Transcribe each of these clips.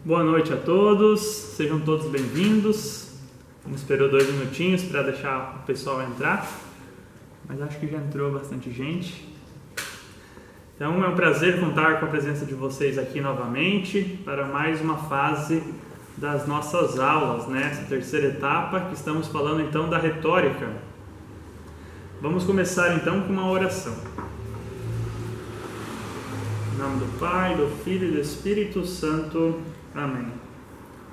Boa noite a todos, sejam todos bem-vindos. A gente esperou 2 minutinhos para deixar o pessoal entrar, mas acho que já entrou bastante gente. Então é um prazer contar com a presença de vocês aqui novamente para mais uma fase das nossas aulas, né? Essa terceira etapa que estamos falando então da retórica. Vamos começar então com uma oração. Em nome do Pai, do Filho e do Espírito Santo. Amém.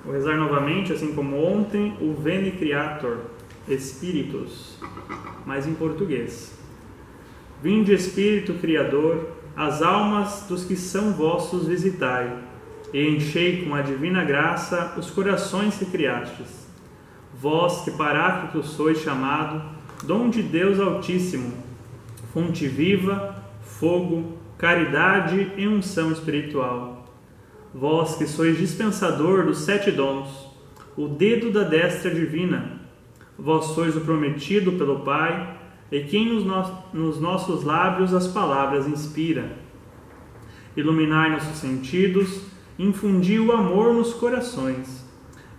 Vou rezar novamente, assim como ontem, o Veni Creator, Espíritos, mas em português. Vinde, Espírito Criador, as almas dos que são vossos visitai, e enchei com a divina graça os corações que criastes. Vós que Paráclito sois chamado, dom de Deus Altíssimo, fonte viva, fogo, caridade e unção espiritual. Vós que sois dispensador dos 7 dons, o dedo da destra divina, vós sois o prometido pelo Pai, e quem nos nossos lábios as palavras inspira. Iluminai nossos sentidos, infundi o amor nos corações,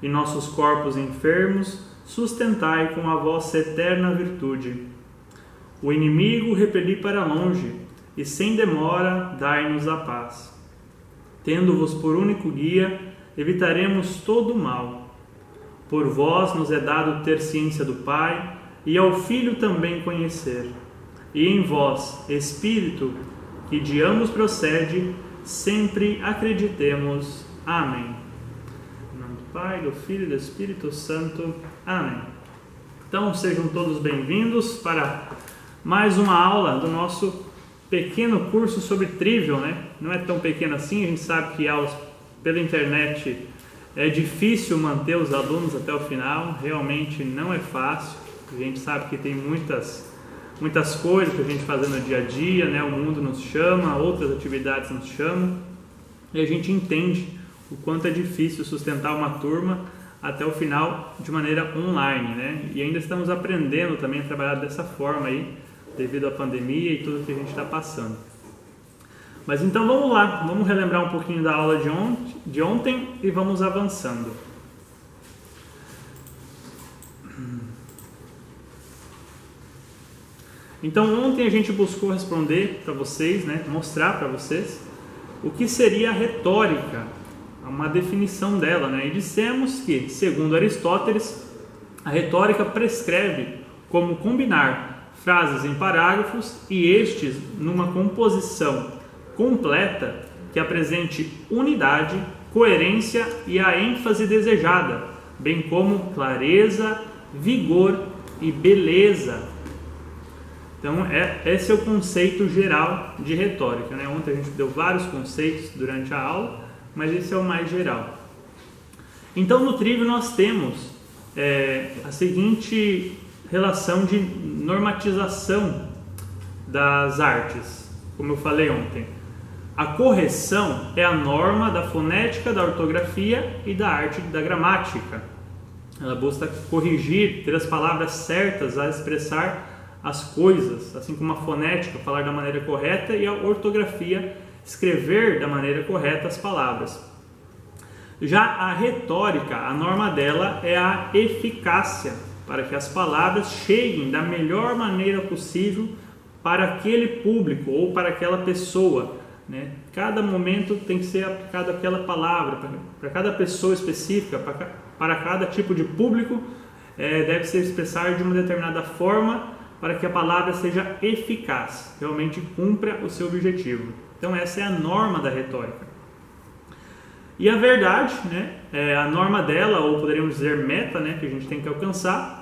e nossos corpos enfermos sustentai com a vossa eterna virtude. O inimigo repeli para longe, e sem demora dai-nos a paz. Tendo-vos por único guia, evitaremos todo o mal. Por vós nos é dado ter ciência do Pai, e ao Filho também conhecer. E em vós, Espírito, que de ambos procede, sempre acreditemos. Amém. Em nome do Pai, do Filho e do Espírito Santo. Amém. Então, sejam todos bem-vindos para mais uma aula do nosso pequeno curso sobre Trivial, né? Não é tão pequeno assim, a gente sabe que aulas pela internet é difícil manter os alunos até o final, realmente não é fácil, a gente sabe que tem muitas coisas que a gente faz no dia a dia, né? O mundo nos chama, outras atividades nos chamam, e a gente entende o quanto é difícil sustentar uma turma até o final de maneira online, né? E ainda estamos aprendendo também a trabalhar dessa forma aí, devido à pandemia e tudo que a gente está passando. Mas então vamos lá, vamos relembrar um pouquinho da aula de ontem e vamos avançando. Então ontem a gente buscou responder para vocês, né, mostrar para vocês o que seria a retórica, uma definição dela, né? E dissemos que, segundo Aristóteles, a retórica prescreve como combinar frases em parágrafos e estes numa composição completa que apresente unidade, coerência e a ênfase desejada, bem como clareza, vigor e beleza. Então, esse é o conceito geral de retórica, né? Ontem a gente deu vários conceitos durante a aula, mas esse é o mais geral. Então, no Trivial nós temos a seguinte relação de normatização das artes, como eu falei ontem. A correção é a norma da fonética, da ortografia e da arte da gramática. Ela busca corrigir, ter as palavras certas a expressar as coisas, assim como a fonética, falar da maneira correta, e a ortografia, escrever da maneira correta as palavras. Já a retórica, a norma dela é a eficácia, para que as palavras cheguem da melhor maneira possível para aquele público ou para aquela pessoa, né? Cada momento tem que ser aplicada aquela palavra, para cada pessoa específica, para cada tipo de público, deve ser expressar de uma determinada forma para que a palavra seja eficaz, realmente cumpra o seu objetivo. Então essa é a norma da retórica. E a verdade, né, a norma dela, ou poderíamos dizer meta, né, que a gente tem que alcançar.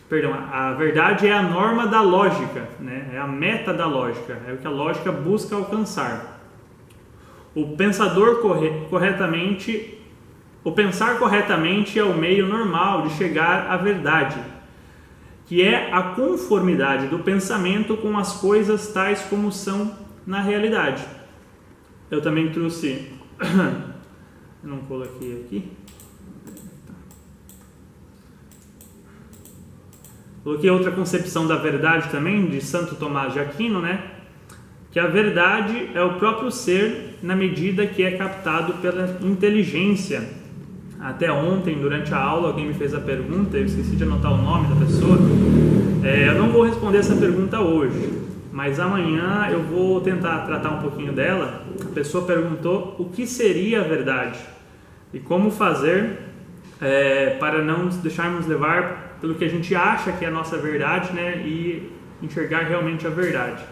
Perdão, a verdade é a norma da lógica, né, é a meta da lógica, é o que a lógica busca alcançar. O pensar corretamente é o meio normal de chegar à verdade, que é a conformidade do pensamento com as coisas tais como são na realidade. Eu também trouxe, eu não coloquei aqui, coloquei outra concepção da verdade também, de Santo Tomás de Aquino, né? que a verdade é o próprio ser na medida que é captado pela inteligência. Até ontem, durante a aula, alguém me fez a pergunta, eu esqueci de anotar o nome da pessoa. Eu não vou responder essa pergunta hoje, mas amanhã eu vou tentar tratar um pouquinho dela. A pessoa perguntou o que seria a verdade e como fazer para não nos deixarmos levar pelo que a gente acha que é a nossa verdade, né, e enxergar realmente a verdade.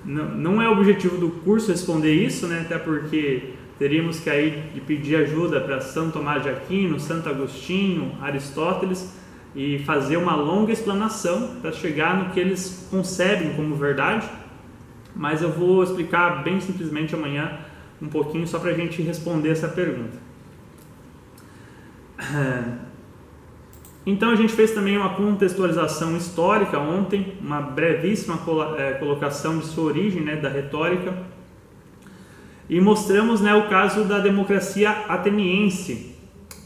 Não é o objetivo do curso responder isso, né, até porque teríamos que aí pedir ajuda para São Tomás de Aquino, Santo Agostinho, Aristóteles e fazer uma longa explanação para chegar no que eles concebem como verdade, mas eu vou explicar bem simplesmente amanhã um pouquinho só para a gente responder essa pergunta. Então a gente fez também uma contextualização histórica ontem, uma brevíssima colocação de sua origem, né, da retórica, e mostramos, né, o caso da democracia ateniense,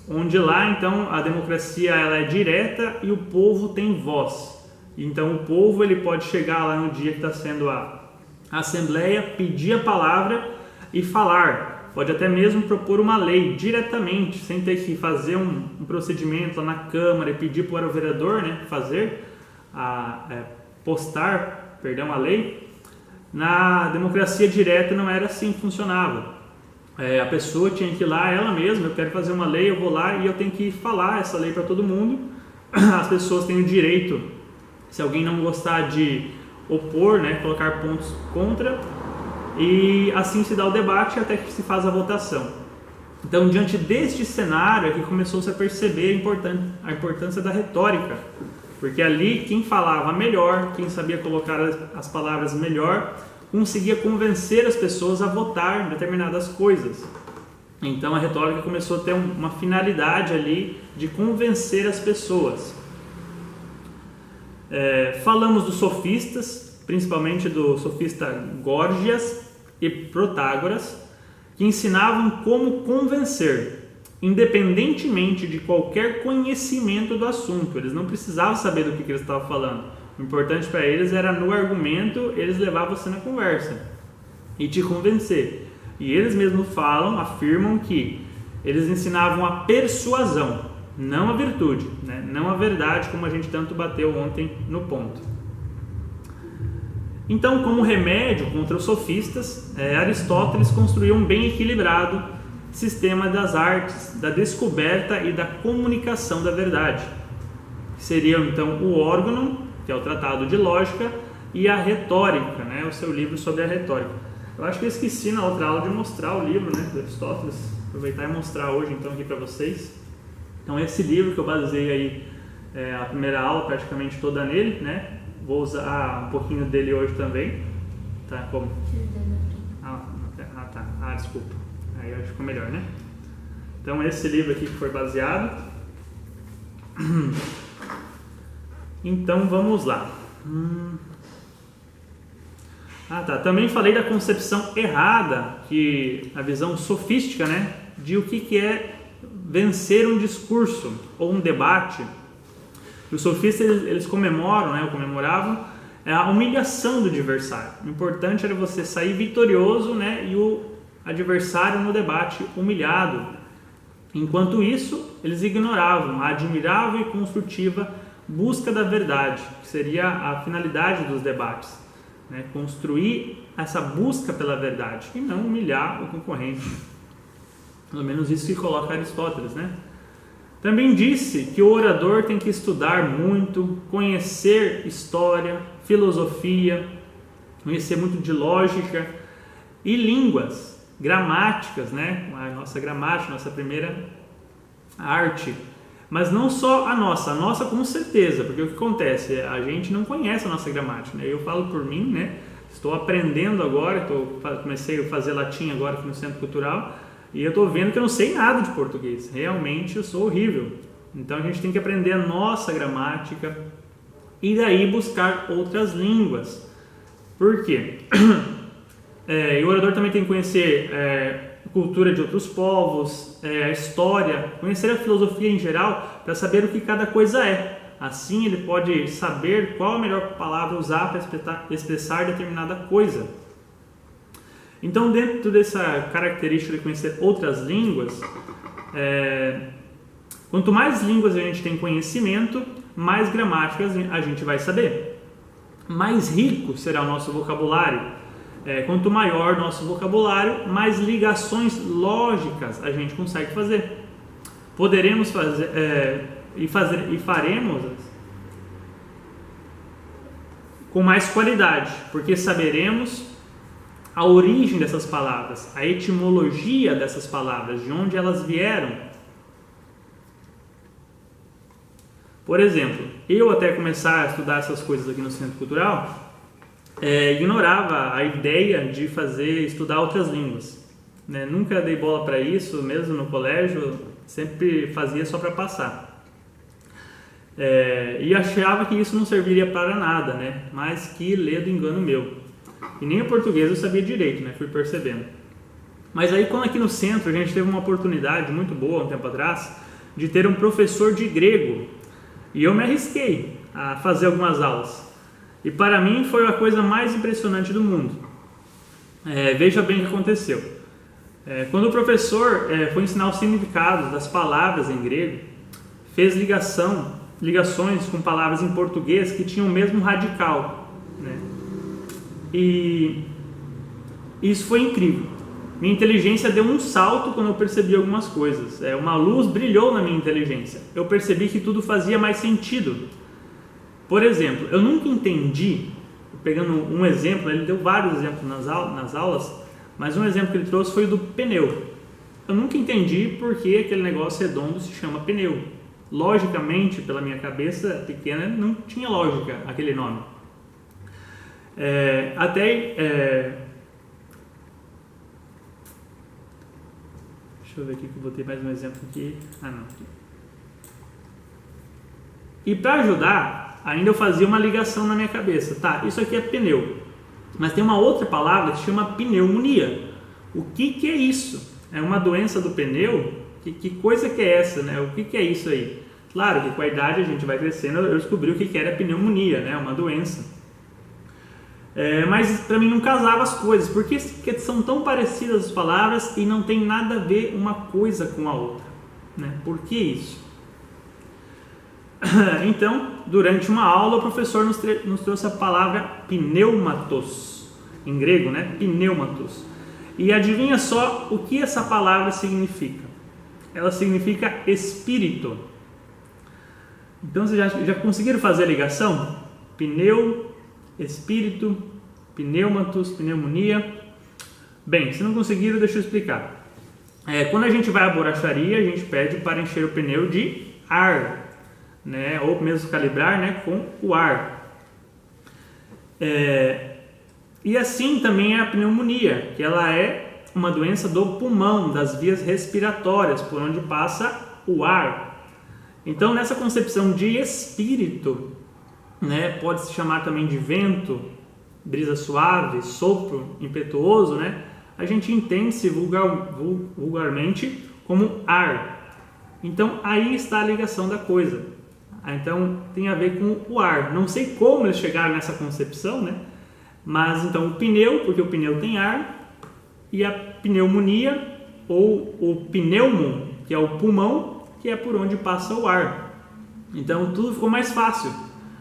onde lá então a democracia ela é direta e o povo tem voz. Então o povo ele pode chegar lá no dia que está sendo a assembleia, pedir a palavra e falar. Pode até mesmo propor uma lei diretamente, sem ter que fazer um procedimento lá na Câmara e pedir para o vereador, né, postar a lei. Na democracia direta não era assim que funcionava. A pessoa tinha que ir lá, ela mesma, eu quero fazer uma lei, eu vou lá e eu tenho que falar essa lei para todo mundo. As pessoas têm o direito, se alguém não gostar, de opor, né, colocar pontos contra, e assim se dá o debate até que se faz a votação. Então, diante deste cenário é que começou-se a perceber a importância da retórica, porque ali quem falava melhor, quem sabia colocar as palavras melhor, conseguia convencer as pessoas a votar em determinadas coisas. Então a retórica começou a ter uma finalidade ali de convencer as pessoas. Falamos dos sofistas, principalmente do sofista Górgias e Protágoras, que ensinavam como convencer, independentemente de qualquer conhecimento do assunto. Eles não precisavam saber do que eles estavam falando. O importante para eles era no argumento, eles levavam você na conversa e te convencer. E eles mesmos afirmam que eles ensinavam a persuasão, não a virtude, né? Não a verdade, como a gente tanto bateu ontem no ponto. Então, como remédio contra os sofistas, Aristóteles construiu um bem equilibrado sistema das artes, da descoberta e da comunicação da verdade. Seriam então o órgão, que é o Tratado de Lógica, e a Retórica, né? O seu livro sobre a retórica. Eu acho que eu esqueci na outra aula de mostrar o livro, né, do Aristóteles. Aproveitar e mostrar hoje então aqui para vocês. Então esse livro que eu baseei aí a primeira aula praticamente toda nele, né? Vou usar um pouquinho dele hoje também. Tá, como? Tá. Desculpa. Aí acho que ficou melhor, né? Então esse livro aqui que foi baseado. Então vamos lá. Também falei da concepção errada, a visão sofística, né, de o que é vencer um discurso ou um debate. Os sofistas eles comemoravam a humilhação do adversário. O importante era você sair vitorioso, né, e o adversário no debate humilhado. Enquanto isso, eles ignoravam a admirável e construtiva busca da verdade, que seria a finalidade dos debates, né? Construir essa busca pela verdade e não humilhar o concorrente. Pelo menos isso que coloca Aristóteles, né? Também disse que o orador tem que estudar muito, conhecer história, filosofia, conhecer muito de lógica e línguas, gramáticas, né? A nossa gramática, nossa primeira arte. Mas não só a nossa com certeza, porque o que acontece? A gente não conhece a nossa gramática, né? Eu falo por mim, né? Estou aprendendo agora, comecei a fazer latim agora aqui no Centro Cultural, e eu estou vendo que eu não sei nada de português. Realmente eu sou horrível. Então a gente tem que aprender a nossa gramática e daí buscar outras línguas. Por quê? E o orador também tem que conhecer cultura de outros povos, a história, conhecer a filosofia em geral para saber o que cada coisa é. Assim ele pode saber qual a melhor palavra usar para expressar determinada coisa. Então, dentro dessa característica de conhecer outras línguas, quanto mais línguas a gente tem conhecimento, mais gramáticas a gente vai saber. Mais rico será o nosso vocabulário. Quanto maior nosso vocabulário, mais ligações lógicas a gente consegue fazer. Poderemos fazer e faremos com mais qualidade, porque saberemos a origem dessas palavras, a etimologia dessas palavras, de onde elas vieram. Por exemplo, eu até começar a estudar essas coisas aqui no Centro Cultural, ignorava a ideia de estudar outras línguas. Nunca dei bola para isso, mesmo no colégio, sempre fazia só para passar. E achava que isso não serviria para nada, mas que ledo engano meu. E nem o português eu sabia direito, fui percebendo. Mas aí, quando aqui no centro a gente teve uma oportunidade muito boa, um tempo atrás, de ter um professor de grego, e eu me arrisquei a fazer algumas aulas. E para mim foi a coisa mais impressionante do mundo. Veja bem o que aconteceu. Quando o professor foi ensinar os significados das palavras em grego, fez ligações com palavras em português que tinham o mesmo radical. E isso foi incrível. Minha inteligência deu um salto quando eu percebi algumas coisas. Uma luz brilhou na minha inteligência. Eu percebi que tudo fazia mais sentido. Por exemplo, eu nunca entendi, pegando um exemplo, ele deu vários exemplos nas aulas, mas um exemplo que ele trouxe foi o do pneu. Eu nunca entendi por que aquele negócio redondo se chama pneu. Logicamente, pela minha cabeça pequena, não tinha lógica aquele nome. Deixa eu ver aqui que eu botei mais um exemplo aqui. E para ajudar, ainda eu fazia uma ligação na minha cabeça. Tá, isso aqui é pneu. Mas tem uma outra palavra que se chama pneumonia. O que é isso? É uma doença do pneu? Que coisa que é essa, O que é isso aí? Claro que com a idade a gente vai crescendo, eu descobri o que era pneumonia, uma doença. Mas para mim não casava as coisas, porque são tão parecidas as palavras e não tem nada a ver uma coisa com a outra, Por que isso? Então, durante uma aula, o professor nos trouxe a palavra pneumatos, em grego, pneumatos. E adivinha só o que essa palavra significa? Ela significa espírito. Então, vocês já conseguiram fazer a ligação? Pneu, espírito, pneumatos, pneumonia. Bem, se não conseguiram, deixa eu explicar. Quando a gente vai à borracharia, a gente pede para encher o pneu de ar, ou mesmo calibrar, com o ar. E assim também é a pneumonia, que ela é uma doença do pulmão, das vias respiratórias, por onde passa o ar. Então, nessa concepção de espírito, pode se chamar também de vento, brisa suave, sopro impetuoso, a gente entende-se vulgarmente como ar. Então, aí está a ligação da coisa. Então, tem a ver com o ar. Não sei como eles chegaram nessa concepção, mas então o pneu, porque o pneu tem ar, e a pneumonia, ou o pneumon, que é o pulmão, que é por onde passa o ar. Então, tudo ficou mais fácil.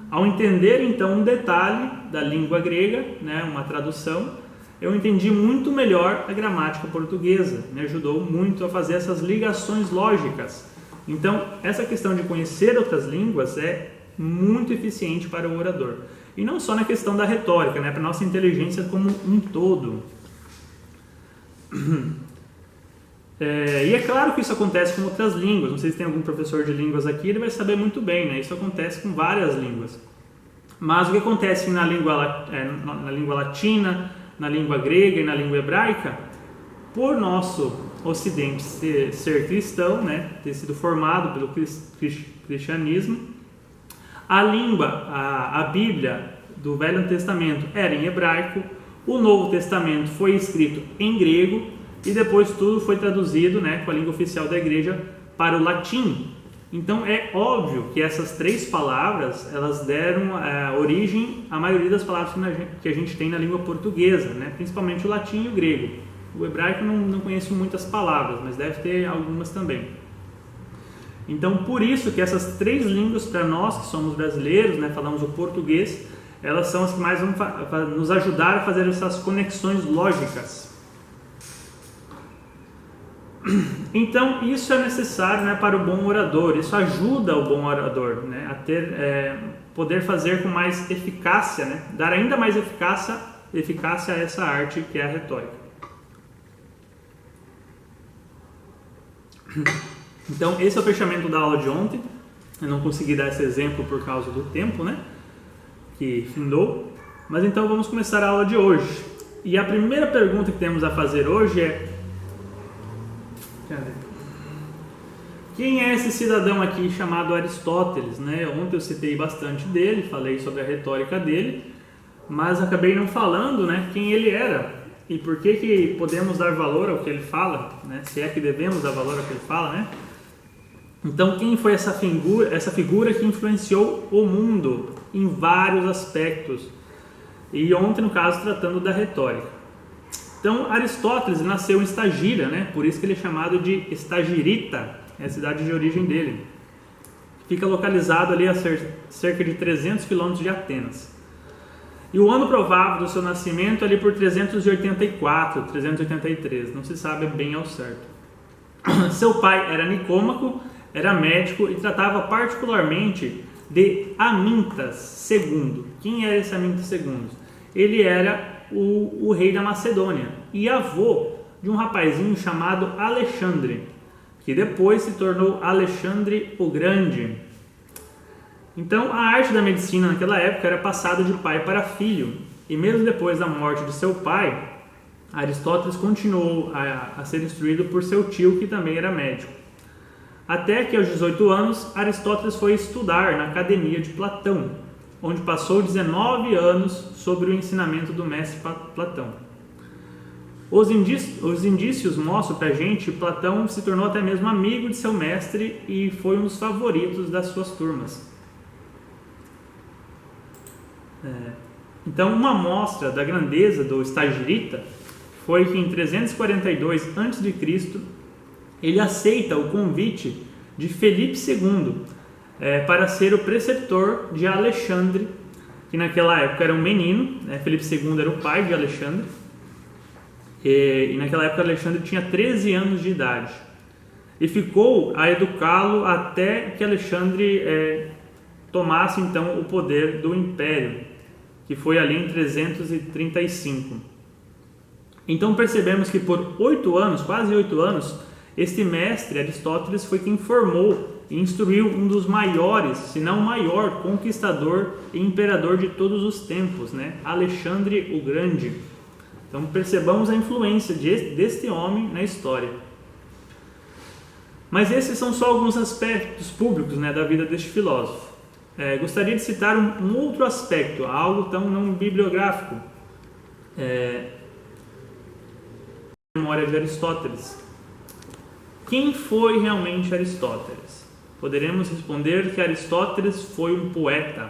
Ao entender, então, um detalhe da língua grega, uma tradução, eu entendi muito melhor a gramática portuguesa. Me ajudou muito a fazer essas ligações lógicas. Então, essa questão de conhecer outras línguas é muito eficiente para o orador. E não só na questão da retórica, para a nossa inteligência como um todo. E é claro que isso acontece com outras línguas. Não sei se tem algum professor de línguas aqui, ele vai saber muito bem, Isso acontece com várias línguas. Mas o que acontece na língua latina, na língua grega e na língua hebraica, por nosso Ocidente ser cristão, ter sido formado pelo cristianismo, a Bíblia do Velho Testamento era em hebraico, o Novo Testamento foi escrito em grego, e depois tudo foi traduzido, com a língua oficial da igreja, para o latim. Então é óbvio que essas três palavras, elas deram origem à maioria das palavras que a gente tem na língua portuguesa, né? Principalmente o latim e o grego. O hebraico não conheço muitas palavras, mas deve ter algumas também. Então por isso que essas três línguas, para nós que somos brasileiros, né, falamos o português, elas são as que mais vão nos ajudar a fazer essas conexões lógicas. Então isso é necessário, né, para o bom orador, isso ajuda o bom orador, né, a ter, poder fazer com mais eficácia, né, dar ainda mais eficácia a essa arte que é a retórica. Então esse é o fechamento da aula de ontem. Eu não consegui dar esse exemplo por causa do tempo, né, que findou, mas então vamos começar a aula de hoje. E a primeira pergunta que temos a fazer hoje é: quem é esse cidadão aqui chamado Aristóteles, né? Ontem eu citei bastante dele, falei sobre a retórica dele, mas acabei não falando, né, quem ele era e por que podemos dar valor ao que ele fala, né? Se é que devemos dar valor ao que ele fala, né? Então, quem foi essa figura que influenciou o mundo em vários aspectos? E ontem, no caso, tratando da retórica. Então, Aristóteles nasceu em Estagira, né? Por isso que ele é chamado de Estagirita, é a cidade de origem dele. Fica localizado ali a cerca de 300 quilômetros de Atenas. E o ano provável do seu nascimento é ali por 384, 383, não se sabe bem ao certo. Seu pai era Nicômaco, era médico e tratava particularmente de Amintas II. Quem era esse Amintas II? Ele era o rei da Macedônia e avô de um rapazinho chamado Alexandre, que depois se tornou Alexandre o Grande. Então a arte da medicina naquela época era passada de pai para filho, e mesmo depois da morte de seu pai, Aristóteles continuou a ser instruído por seu tio, que também era médico. Até que aos 18 anos Aristóteles foi estudar na academia de Platão, onde passou 19 anos sobre o ensinamento do mestre Platão. Os indícios mostram para a gente que Platão se tornou até mesmo amigo de seu mestre e foi um dos favoritos das suas turmas. Então, uma amostra da grandeza do Estagirita foi que em 342 a.C. ele aceita o convite de Felipe II para ser o preceptor de Alexandre, que naquela época era um menino, né? Felipe II era o pai de Alexandre, e naquela época Alexandre tinha 13 anos de idade, e ficou a educá-lo até que Alexandre tomasse então o poder do império, que foi ali em 335. Então percebemos que por 8 anos, quase 8 anos, este mestre Aristóteles foi quem formou e instruiu um dos maiores, se não o maior conquistador e imperador de todos os tempos, né? Alexandre o Grande. Então percebamos a influência deste homem na história. Mas esses são só alguns aspectos públicos, né, da vida deste filósofo. Gostaria de citar um outro aspecto, algo tão não bibliográfico. A memória de Aristóteles. Quem foi realmente Aristóteles? Poderemos responder que Aristóteles foi um poeta.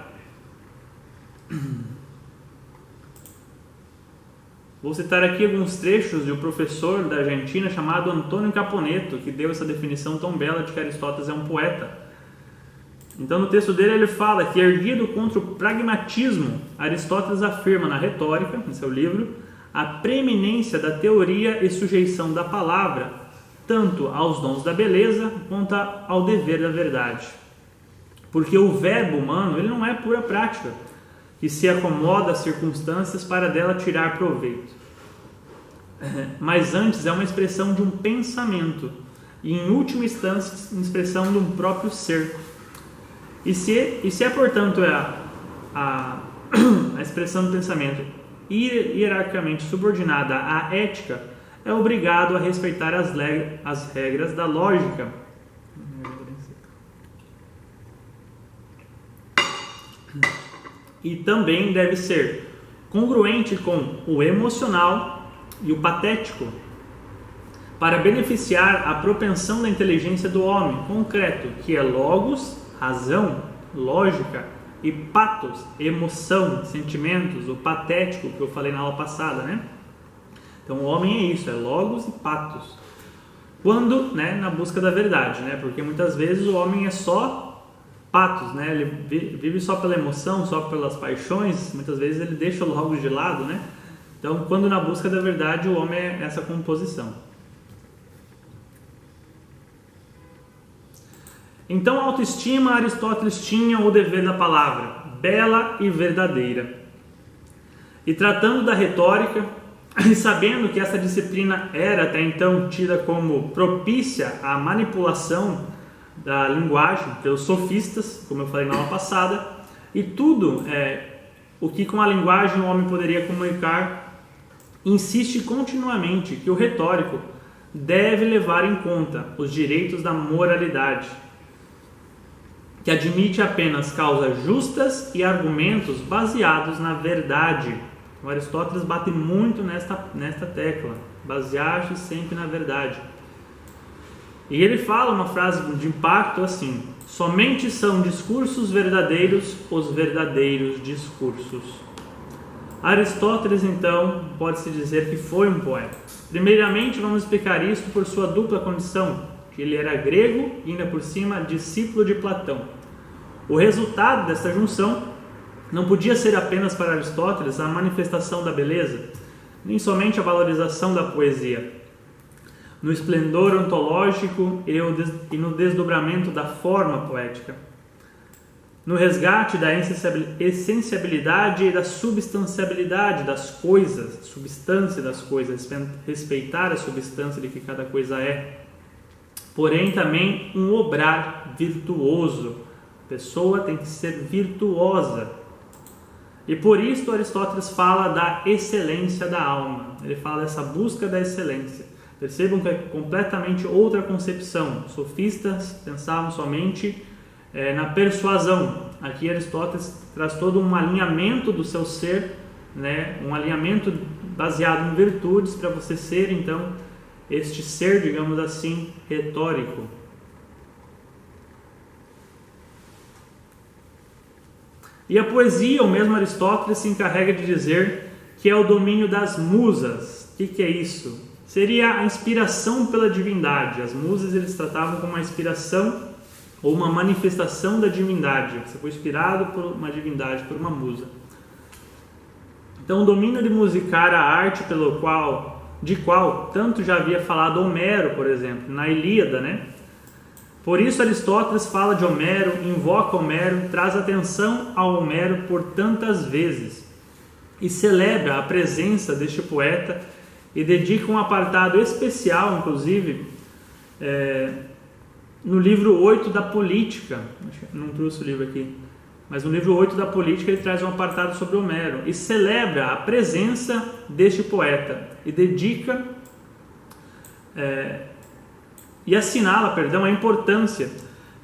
Vou citar aqui alguns trechos de um professor da Argentina chamado Antônio Caponeto, que deu essa definição tão bela de que Aristóteles é um poeta. Então, no texto dele, ele fala que, erguido contra o pragmatismo, Aristóteles afirma na Retórica, em seu livro, a preeminência da teoria e sujeição da palavra, tanto aos dons da beleza quanto ao dever da verdade. Porque o verbo humano, ele não é pura prática, que se acomoda às circunstâncias para dela tirar proveito. Mas antes é uma expressão de um pensamento, e em última instância, uma expressão de um próprio ser. E se é, portanto, a expressão do pensamento hierarquicamente subordinada à ética, é obrigado a respeitar as regras da lógica. E também deve ser congruente com o emocional e o patético, para beneficiar a propensão da inteligência do homem, concreto, que é logos, razão, lógica, e patos, emoção, sentimentos, o patético que eu falei na aula passada, né? Então o homem é isso, é logos e patos. Quando, né, na busca da verdade, né? Porque muitas vezes o homem é só patos, né? Ele vive só pela emoção, só pelas paixões, muitas vezes ele deixa o logos de lado, né? Então, quando na busca da verdade, o homem é essa composição. Então, a autoestima, Aristóteles tinha o dever da palavra, bela e verdadeira. E tratando da retórica, e sabendo que essa disciplina era até então tida como propícia à manipulação da linguagem pelos sofistas, como eu falei na aula passada, e tudo o que com a linguagem o homem poderia comunicar, insiste continuamente que o retórico deve levar em conta os direitos da moralidade, que admite apenas causas justas e argumentos baseados na verdade. O Aristóteles bate muito nesta tecla, basear-se sempre na verdade. E ele fala uma frase de impacto assim: somente são discursos verdadeiros os verdadeiros discursos. Aristóteles, então, pode-se dizer que foi um poeta. Primeiramente, vamos explicar isto por sua dupla condição, que ele era grego e ainda por cima discípulo de Platão. O resultado desta junção não podia ser apenas para Aristóteles a manifestação da beleza, nem somente a valorização da poesia, no esplendor ontológico e no desdobramento da forma poética, no resgate da essenciabilidade e da substanciabilidade das coisas, substância das coisas, respeitar a substância de que cada coisa é, porém também um obrar virtuoso. A pessoa tem que ser virtuosa. E por isso Aristóteles fala da excelência da alma. Ele fala dessa busca da excelência. Percebam que é completamente outra concepção. Os sofistas pensavam somente na persuasão. Aqui Aristóteles traz todo um alinhamento do seu ser, né? Um alinhamento baseado em virtudes para você ser, então, este ser, digamos assim, retórico. E a poesia, o mesmo Aristóteles se encarrega de dizer que é o domínio das musas. O que é isso? Seria a inspiração pela divindade. As musas eles tratavam como uma inspiração ou uma manifestação da divindade. Você foi inspirado por uma divindade, por uma musa. Então o domínio de musicar a arte de qual tanto já havia falado Homero, por exemplo, na Ilíada, né? Por isso Aristóteles fala de Homero, invoca Homero, traz atenção a Homero por tantas vezes e celebra a presença deste poeta e dedica um apartado especial, inclusive, no livro 8 da Política. Não trouxe o livro aqui, mas no livro 8 da Política ele traz um apartado sobre Homero e celebra a presença deste poeta e dedica e assinala, a importância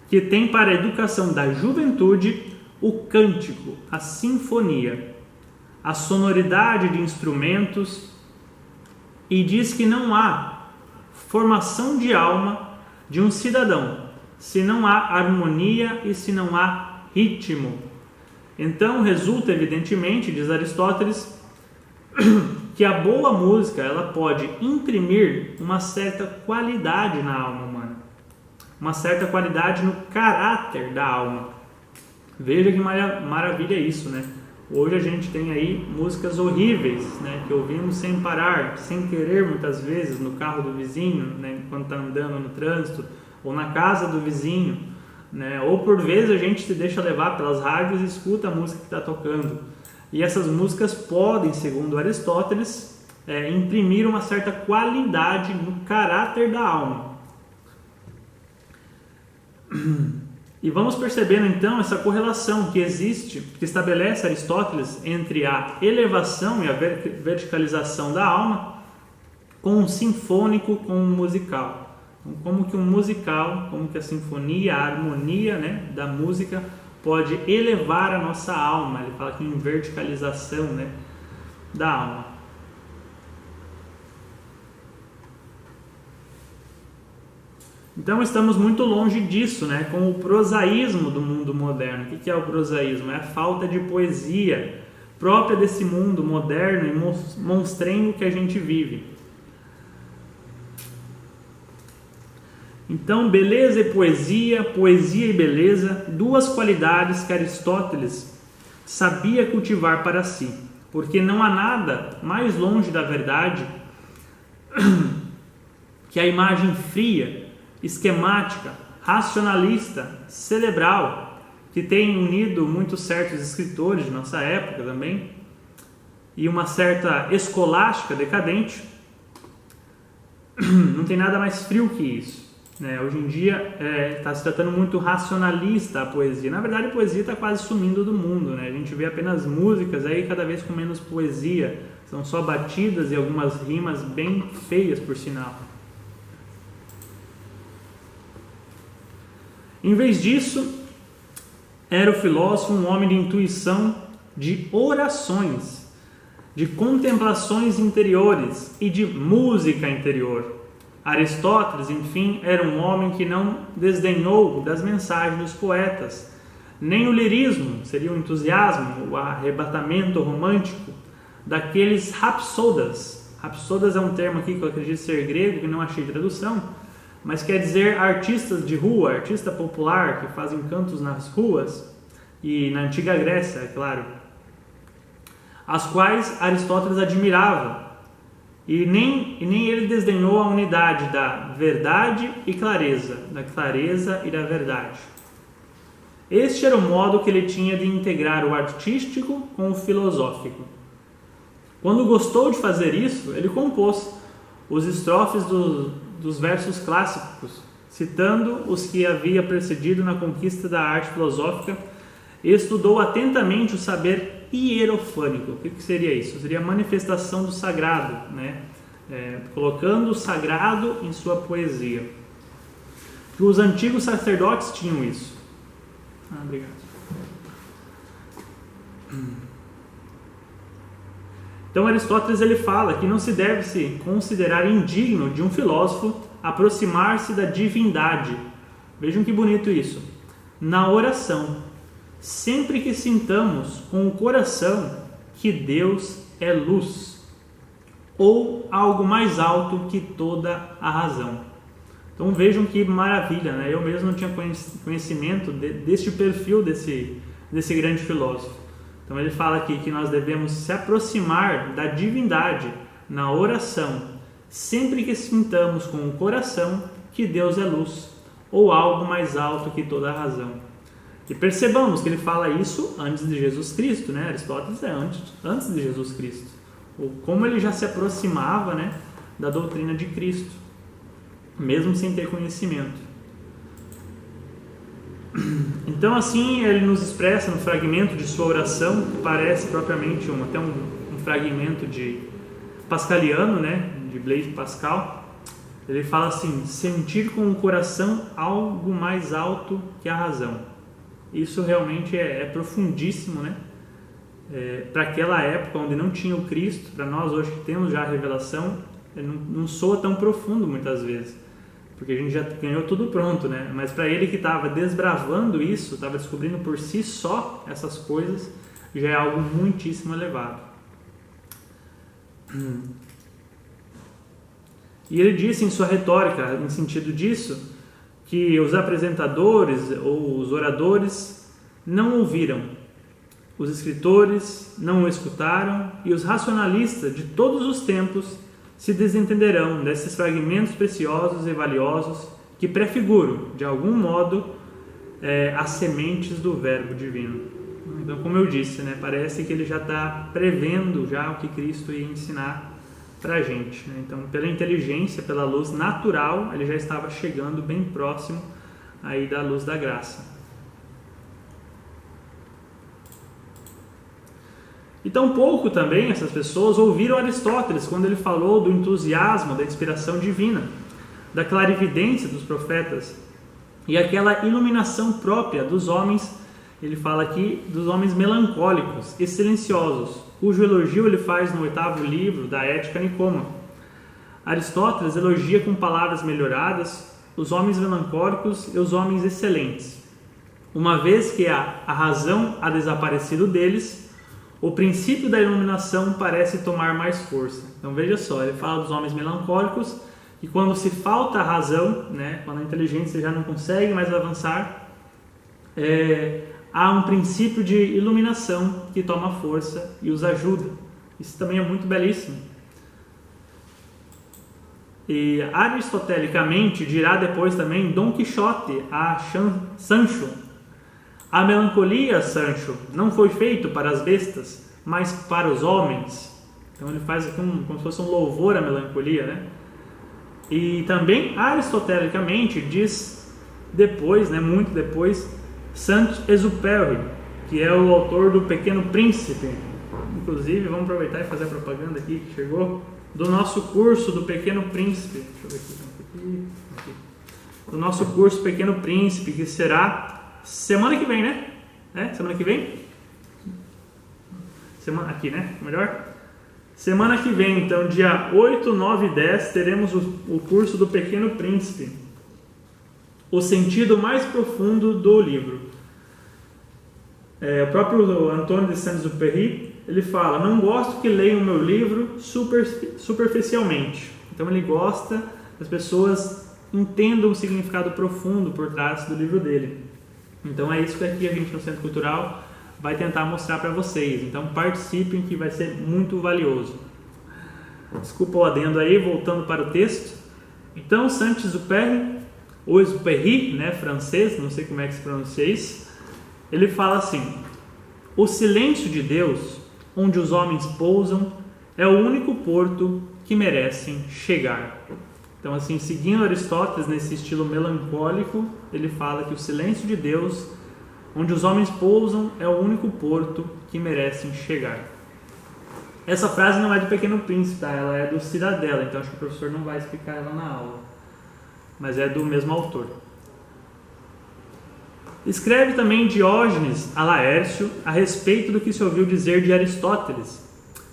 que tem para a educação da juventude o cântico, a sinfonia, a sonoridade de instrumentos, e diz que não há formação de alma de um cidadão se não há harmonia e se não há ritmo. Então resulta evidentemente, diz Aristóteles, que a boa música ela pode imprimir uma certa qualidade na alma humana, uma certa qualidade no caráter da alma. Veja que maravilha isso, né? Hoje a gente tem aí músicas horríveis, né, que ouvimos sem parar, sem querer muitas vezes, no carro do vizinho, né, enquanto está andando no trânsito, ou na casa do vizinho, né, ou por vezes a gente se deixa levar pelas rádios e escuta a música que está tocando. E essas músicas podem, segundo Aristóteles, imprimir uma certa qualidade no caráter da alma. E vamos percebendo então essa correlação que existe, que estabelece Aristóteles entre a elevação e a verticalização da alma com o sinfônico, com o musical. Então, como que um musical, como que a sinfonia, a harmonia, né, da música pode elevar a nossa alma. Ele fala aqui em verticalização, né, da alma. Então estamos muito longe disso, né? Com o prosaísmo do mundo moderno. O que é o prosaísmo? É a falta de poesia própria desse mundo moderno e monstrengo que a gente vive. Então, beleza e poesia, poesia e beleza, duas qualidades que Aristóteles sabia cultivar para si, porque não há nada mais longe da verdade que a imagem fria, esquemática, racionalista, cerebral, que tem unido muitos certos escritores de nossa época também, e uma certa escolástica decadente. Não tem nada mais frio que isso. Hoje em dia está se tratando muito racionalista a poesia. Na verdade, a poesia está quase sumindo do mundo, né? A gente vê apenas músicas aí cada vez com menos poesia. São só batidas e algumas rimas bem feias, por sinal. Em vez disso, era o filósofo um homem de intuição, de orações, de contemplações interiores e de música interior. Aristóteles, enfim, era um homem que não desdenhou das mensagens dos poetas, nem o lirismo, seria o entusiasmo, o arrebatamento romântico daqueles rapsodas. Rapsodas é um termo aqui que eu acredito ser grego, que não achei tradução, mas quer dizer artistas de rua, artista popular, que fazem cantos nas ruas, e na antiga Grécia, é claro, as quais Aristóteles admirava. E nem ele desdenhou a unidade da verdade e clareza, da clareza e da verdade. Este era o modo que ele tinha de integrar o artístico com o filosófico. Quando gostou de fazer isso, ele compôs os estrofes dos versos clássicos, citando os que havia precedido na conquista da arte filosófica, e estudou atentamente o saber hierofânico. O que seria isso? Seria a manifestação do sagrado, né? Colocando o sagrado em sua poesia. Que os antigos sacerdotes tinham isso. Obrigado. Então Aristóteles ele fala que não se deve se considerar indigno de um filósofo aproximar-se da divindade. Vejam que bonito isso. Na oração, sempre que sintamos com o coração que Deus é luz, ou algo mais alto que toda a razão. Então vejam que maravilha, né? Eu mesmo não tinha conhecimento deste perfil desse grande filósofo. Então ele fala aqui que nós devemos se aproximar da divindade na oração, sempre que sintamos com o coração que Deus é luz, ou algo mais alto que toda a razão. E percebamos que ele fala isso antes de Jesus Cristo, né? Aristóteles é antes de Jesus Cristo. Ou como ele já se aproximava, né, da doutrina de Cristo, mesmo sem ter conhecimento. Então assim ele nos expressa no fragmento de sua oração, que parece propriamente até um fragmento de pascaliano, né, de Blaise Pascal. Ele fala assim: sentir com o coração algo mais alto que a razão. Isso realmente é profundíssimo, né? Para aquela época onde não tinha o Cristo, para nós hoje que temos já a revelação, não soa tão profundo muitas vezes, porque a gente já ganhou tudo pronto, né? Mas para ele que estava desbravando isso, estava descobrindo por si só essas coisas, já é algo muitíssimo elevado. E ele disse em sua retórica, em sentido disso, que os apresentadores ou os oradores não ouviram, os escritores não o escutaram e os racionalistas de todos os tempos se desentenderão desses fragmentos preciosos e valiosos que prefiguram, de algum modo, as sementes do verbo divino. Então, como eu disse, né, parece que ele já está prevendo já o que Cristo ia ensinar para a gente, né? Então, pela inteligência, pela luz natural, ele já estava chegando bem próximo aí da luz da graça. E tão pouco também essas pessoas ouviram Aristóteles quando ele falou do entusiasmo da inspiração divina, da clarividência dos profetas e aquela iluminação própria dos homens. Ele fala aqui dos homens melancólicos e silenciosos, cujo elogio ele faz no 8º livro da Ética Nicômaco. Aristóteles elogia com palavras melhoradas os homens melancólicos e os homens excelentes. Uma vez que a razão ha desaparecido deles, o princípio da iluminação parece tomar mais força. Então veja só, ele fala dos homens melancólicos, e quando se falta a razão, né, quando a inteligência já não consegue mais avançar, há um princípio de iluminação que toma força e os ajuda. Isso também é muito belíssimo. E aristotelicamente dirá depois também Dom Quixote a Sancho: a melancolia, Sancho, não foi feito para as bestas, mas para os homens. Então ele faz aqui como se fosse um louvor à melancolia, né? E também aristotelicamente diz depois, né, muito depois, Saint-Exupéry, que é o autor do Pequeno Príncipe. Inclusive, vamos aproveitar e fazer a propaganda aqui que chegou do nosso curso do Pequeno Príncipe. Deixa eu ver aqui. Do nosso curso Pequeno Príncipe, que será semana que vem, né? Semana que vem? Aqui, né? Melhor? Semana que vem, então, dia 8, 9 e 10, teremos o curso do Pequeno Príncipe. O sentido mais profundo do livro. O próprio Antônio de Saint-Exupéry, ele fala: não gosto que leiam o meu livro superficialmente. Então ele gosta que as pessoas entendam o significado profundo por trás do livro dele. Então é isso que aqui a gente no Centro Cultural vai tentar mostrar para vocês. Então participem, que vai ser muito valioso. Desculpa o adendo aí, voltando para o texto. Então Saint-Exupéry, ou Exupéry, né, francês, não sei como é que se pronuncia isso, ele fala assim: o silêncio de Deus, onde os homens pousam, é o único porto que merecem chegar. Então, assim, seguindo Aristóteles nesse estilo melancólico, ele fala que o silêncio de Deus, onde os homens pousam, é o único porto que merecem chegar. Essa frase não é do Pequeno Príncipe, tá? Ela é do Cidadela, então acho que o professor não vai explicar ela na aula, mas é do mesmo autor. Escreve também Diógenes a Laércio a respeito do que se ouviu dizer de Aristóteles,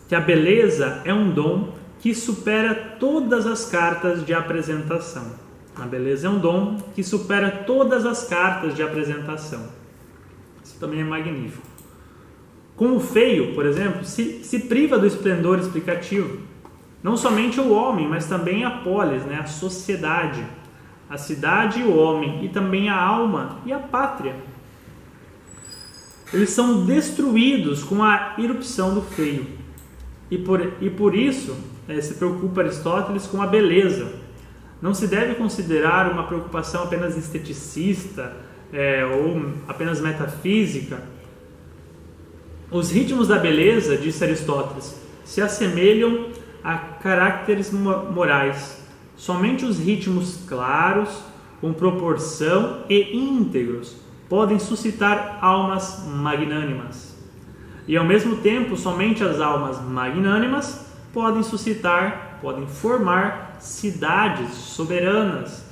que a beleza é um dom que supera todas as cartas de apresentação. A beleza é um dom que supera todas as cartas de apresentação. Isso também é magnífico. Com o feio, por exemplo, se priva do esplendor explicativo. Não somente o homem, mas também a polis, né, a sociedade, a cidade e o homem, e também a alma e a pátria. Eles são destruídos com a irrupção do feio. E por isso se preocupa Aristóteles com a beleza. Não se deve considerar uma preocupação apenas esteticista ou apenas metafísica. Os ritmos da beleza, disse Aristóteles, se assemelham a caracteres morais. Somente os ritmos claros, com proporção e íntegros, podem suscitar almas magnânimas. E ao mesmo tempo, somente as almas magnânimas podem formar cidades soberanas.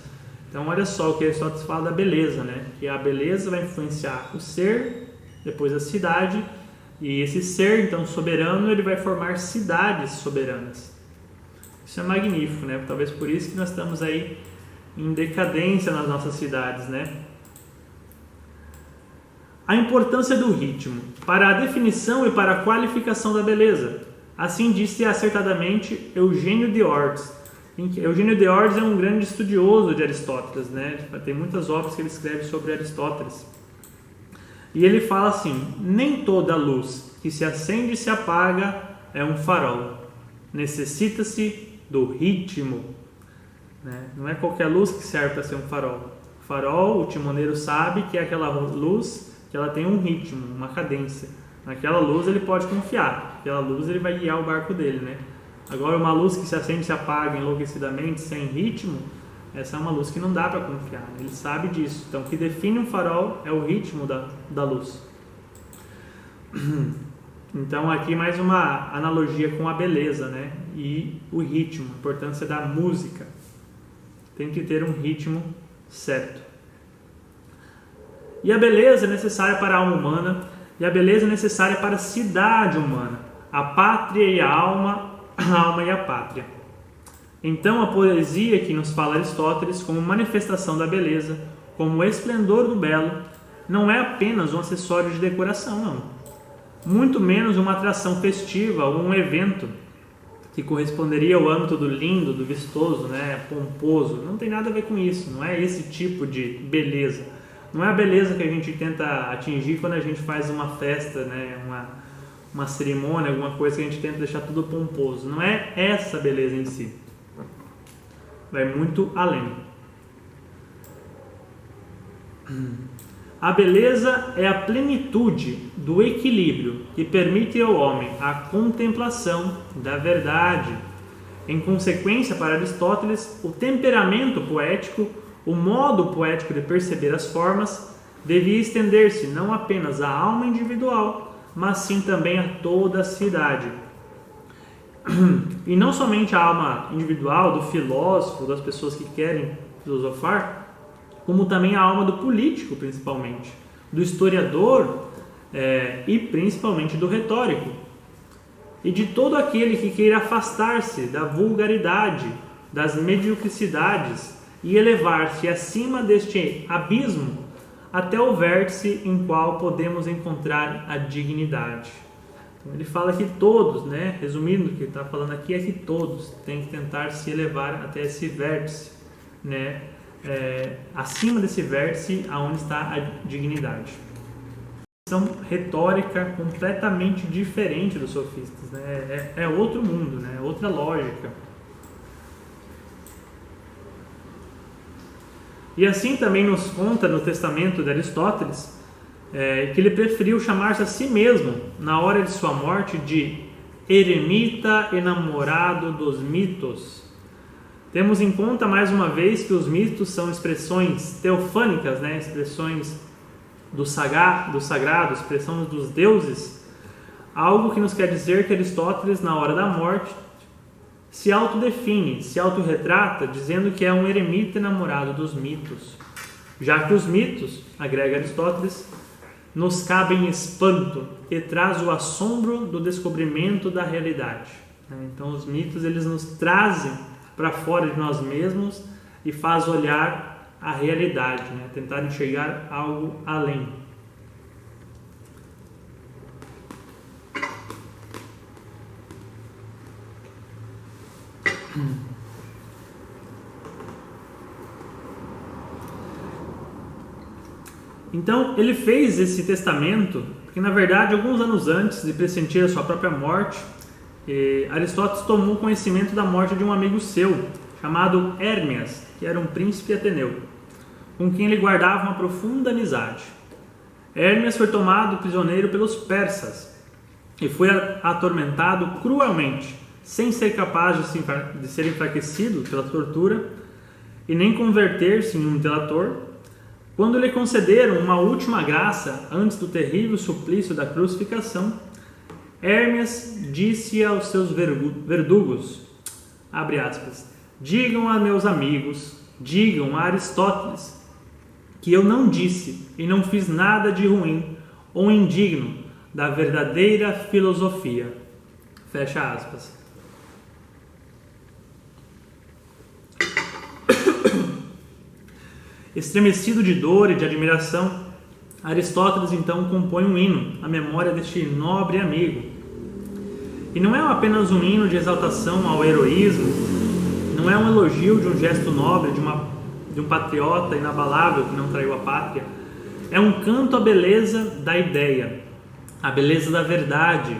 Então olha só o que Aristóteles fala da beleza, né? Que a beleza vai influenciar o ser, depois a cidade, e esse ser, então, soberano, ele vai formar cidades soberanas. Isso é magnífico, né? Talvez por isso que nós estamos aí em decadência nas nossas cidades, né? A importância do ritmo para a definição e para a qualificação da beleza. Assim disse acertadamente Eugênio de Ordes. Eugênio de Ordes é um grande estudioso de Aristóteles, né? Tem muitas obras que ele escreve sobre Aristóteles. E ele fala assim: nem toda luz que se acende e se apaga é um farol. Necessita-se do ritmo, né? Não é qualquer luz que serve para ser um farol. O farol, o timoneiro sabe que é aquela luz que ela tem um ritmo, uma cadência. Naquela luz ele pode confiar, aquela luz ele vai guiar o barco dele, né? Agora uma luz que se acende e se apaga enlouquecidamente, sem ritmo, essa é uma luz que não dá para confiar, ele sabe disso. Então o que define um farol é o ritmo da luz. Então aqui mais uma analogia com a beleza, né? E o ritmo, a importância da música. Tem que ter um ritmo certo. E a beleza é necessária para a alma humana, e a beleza é necessária para a cidade humana, a pátria e a alma e a pátria. Então a poesia que nos fala Aristóteles como manifestação da beleza, como o esplendor do belo, não é apenas um acessório de decoração, não. Muito menos uma atração festiva ou um evento que corresponderia ao âmbito do lindo, do vistoso, né, pomposo. Não tem nada a ver com isso, não é esse tipo de beleza. Não é a beleza que a gente tenta atingir quando a gente faz uma festa, né, uma cerimônia, alguma coisa que a gente tenta deixar tudo pomposo. Não é essa beleza em si. Vai muito além. A beleza é a plenitude do equilíbrio que permite ao homem a contemplação da verdade. Em consequência, para Aristóteles, o temperamento poético, o modo poético de perceber as formas, devia estender-se não apenas à alma individual, mas sim também a toda a cidade. E não somente a alma individual do filósofo, das pessoas que querem filosofar, como também a alma do político, principalmente, do historiador e principalmente do retórico, e de todo aquele que queira afastar-se da vulgaridade, das mediocridades e elevar-se acima deste abismo até o vértice em qual podemos encontrar a dignidade. Então, ele fala que todos, né, resumindo o que ele está falando aqui, é que todos têm que tentar se elevar até esse vértice, né, acima desse vértice aonde está a dignidade. São retórica completamente diferente dos sofistas, né? É outro mundo, né? Outra lógica. E assim também nos conta no testamento de Aristóteles que ele preferiu chamar-se a si mesmo, na hora de sua morte, de eremita enamorado dos mitos. Temos em conta mais uma vez que os mitos são expressões teofânicas, né? Expressões do sagrado, expressões dos deuses, algo que nos quer dizer que Aristóteles, na hora da morte, se autodefine, se autorretrata, dizendo que é um eremita enamorado dos mitos, já que os mitos, agrega Aristóteles, nos cabem espanto e traz o assombro do descobrimento da realidade. Então os mitos eles nos trazem para fora de nós mesmos e faz olhar a realidade, né? Tentar enxergar algo além. Então ele fez esse testamento porque na verdade alguns anos antes de pressentir a sua própria morte, Aristóteles tomou conhecimento da morte de um amigo seu chamado Hérmias, que era um príncipe ateneu, com quem ele guardava uma profunda amizade. Hérmias foi tomado prisioneiro pelos persas e foi atormentado cruelmente, sem ser capaz de ser enfraquecido pela tortura e nem converter-se em um delator. Quando lhe concederam uma última graça antes do terrível suplício da crucificação, Hérmias disse aos seus verdugos, abre aspas, digam a meus amigos, digam a Aristóteles, que eu não disse e não fiz nada de ruim ou indigno da verdadeira filosofia. Fecha aspas. Estremecido de dor e de admiração, Aristóteles então compõe um hino à memória deste nobre amigo. E não é apenas um hino de exaltação ao heroísmo, não é um elogio de um gesto nobre, de um patriota inabalável que não traiu a pátria. É um canto à beleza da ideia, à beleza da verdade,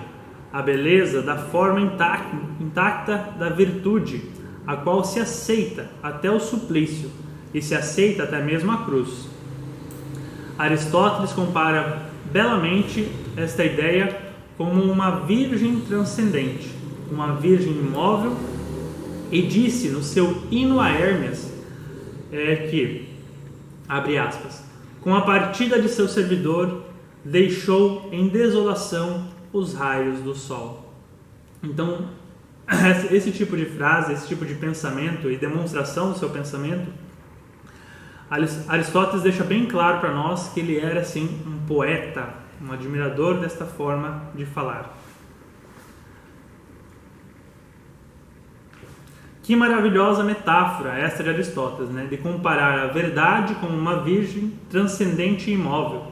à beleza da forma intacta da virtude, a qual se aceita até o suplício e se aceita até mesmo a cruz. Aristóteles compara belamente esta ideia como uma virgem transcendente, uma virgem imóvel, e disse no seu hino a Hérmias que, abre aspas, com a partida de seu servidor, deixou em desolação os raios do sol. Então, esse tipo de frase, esse tipo de pensamento e demonstração do seu pensamento, Aristóteles deixa bem claro para nós que ele era, assim, um poeta, um admirador desta forma de falar. Que maravilhosa metáfora esta de Aristóteles, né? De comparar a verdade com uma virgem transcendente e imóvel,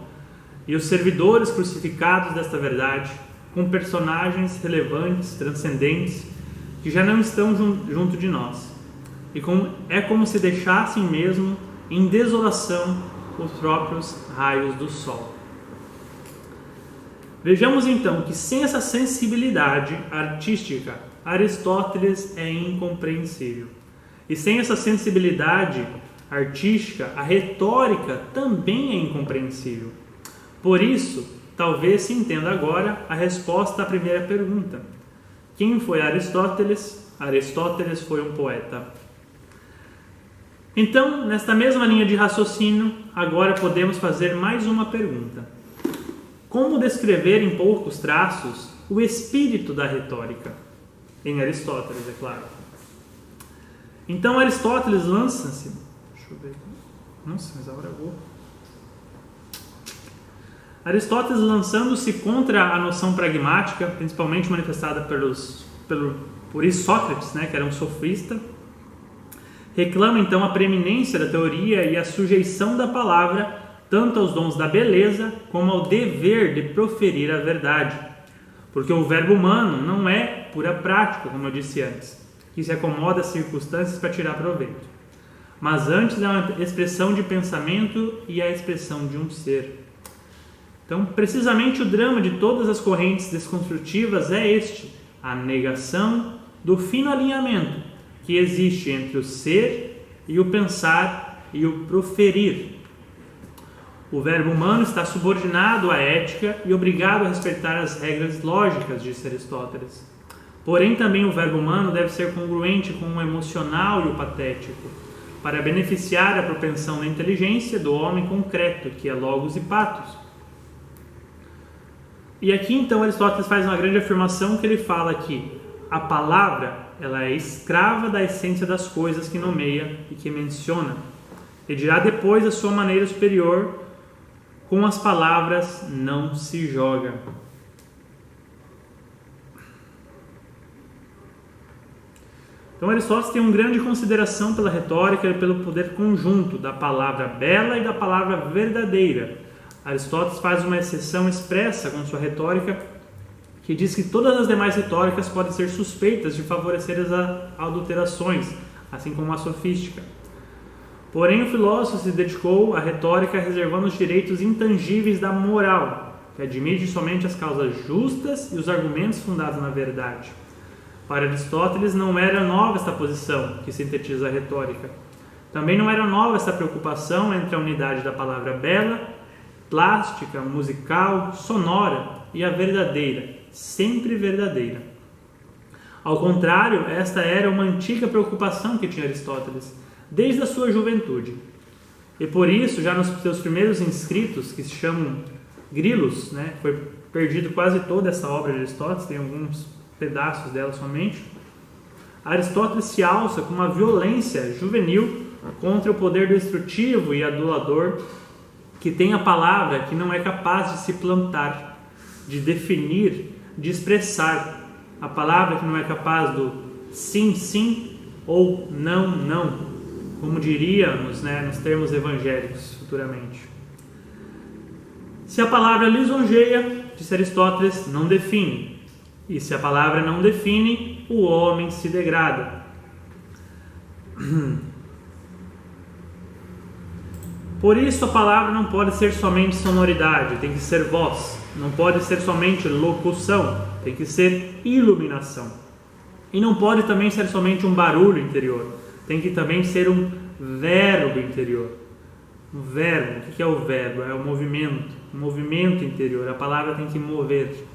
e os servidores crucificados desta verdade com personagens relevantes, transcendentes, que já não estão junto de nós. E é como se deixassem mesmo em desolação os próprios raios do sol. Vejamos então que sem essa sensibilidade artística, Aristóteles é incompreensível. E sem essa sensibilidade artística, a retórica também é incompreensível. Por isso, talvez se entenda agora a resposta à primeira pergunta. Quem foi Aristóteles? Aristóteles foi um poeta. Então, nesta mesma linha de raciocínio, agora podemos fazer mais uma pergunta. Como descrever em poucos traços o espírito da retórica? Em Aristóteles, é claro. Então, Aristóteles lança-se... Deixa eu ver aqui. Nossa, mas agora eu vou... Aristóteles, lançando-se contra a noção pragmática, principalmente manifestada por Sócrates, né, que era um sofista, reclama então a preeminência da teoria e a sujeição da palavra tanto aos dons da beleza como ao dever de proferir a verdade, porque o verbo humano não é pura prática, como eu disse antes, que se acomoda às circunstâncias para tirar proveito, mas antes é uma expressão de pensamento e a expressão de um ser. Então, precisamente o drama de todas as correntes desconstrutivas é este, a negação do fino alinhamento que existe entre o ser e o pensar e o proferir. O verbo humano está subordinado à ética e obrigado a respeitar as regras lógicas, disse Aristóteles. Porém, também o verbo humano deve ser congruente com o emocional e o patético, para beneficiar a propensão da inteligência do homem concreto, que é logos e patos. E aqui então Aristóteles faz uma grande afirmação que ele fala que a palavra ela é escrava da essência das coisas que nomeia e que menciona. E dirá depois a sua maneira superior, com as palavras não se joga. Então Aristóteles tem uma grande consideração pela retórica e pelo poder conjunto da palavra bela e da palavra verdadeira. Aristóteles faz uma exceção expressa com sua retórica, que diz que todas as demais retóricas podem ser suspeitas de favorecer as adulterações, assim como a sofística. Porém, o filósofo se dedicou à retórica reservando os direitos intangíveis da moral, que admite somente as causas justas e os argumentos fundados na verdade. Para Aristóteles não era nova esta posição que sintetiza a retórica. Também não era nova essa preocupação entre a unidade da palavra bela, plástica, musical, sonora e a verdadeira, sempre verdadeira. Ao contrário, esta era uma antiga preocupação que tinha Aristóteles, desde a sua juventude. E por isso, já nos seus primeiros inscritos, que se chamam Grilos, né, foi perdido quase toda essa obra de Aristóteles, tem alguns pedaços dela somente, Aristóteles se alça com uma violência juvenil contra o poder destrutivo e adulador que tem a palavra que não é capaz de se plantar, de definir, de expressar. A palavra que não é capaz do sim, sim ou não, não, como diríamos, né, nos termos evangélicos futuramente. Se a palavra lisonjeia, disse Aristóteles, não define. E se a palavra não define, o homem se degrada. Por isso a palavra não pode ser somente sonoridade, tem que ser voz. Não pode ser somente locução, tem que ser iluminação. E não pode também ser somente um barulho interior, tem que também ser um verbo interior. Um verbo, o que é o verbo? É o movimento, um movimento interior. A palavra tem que mover.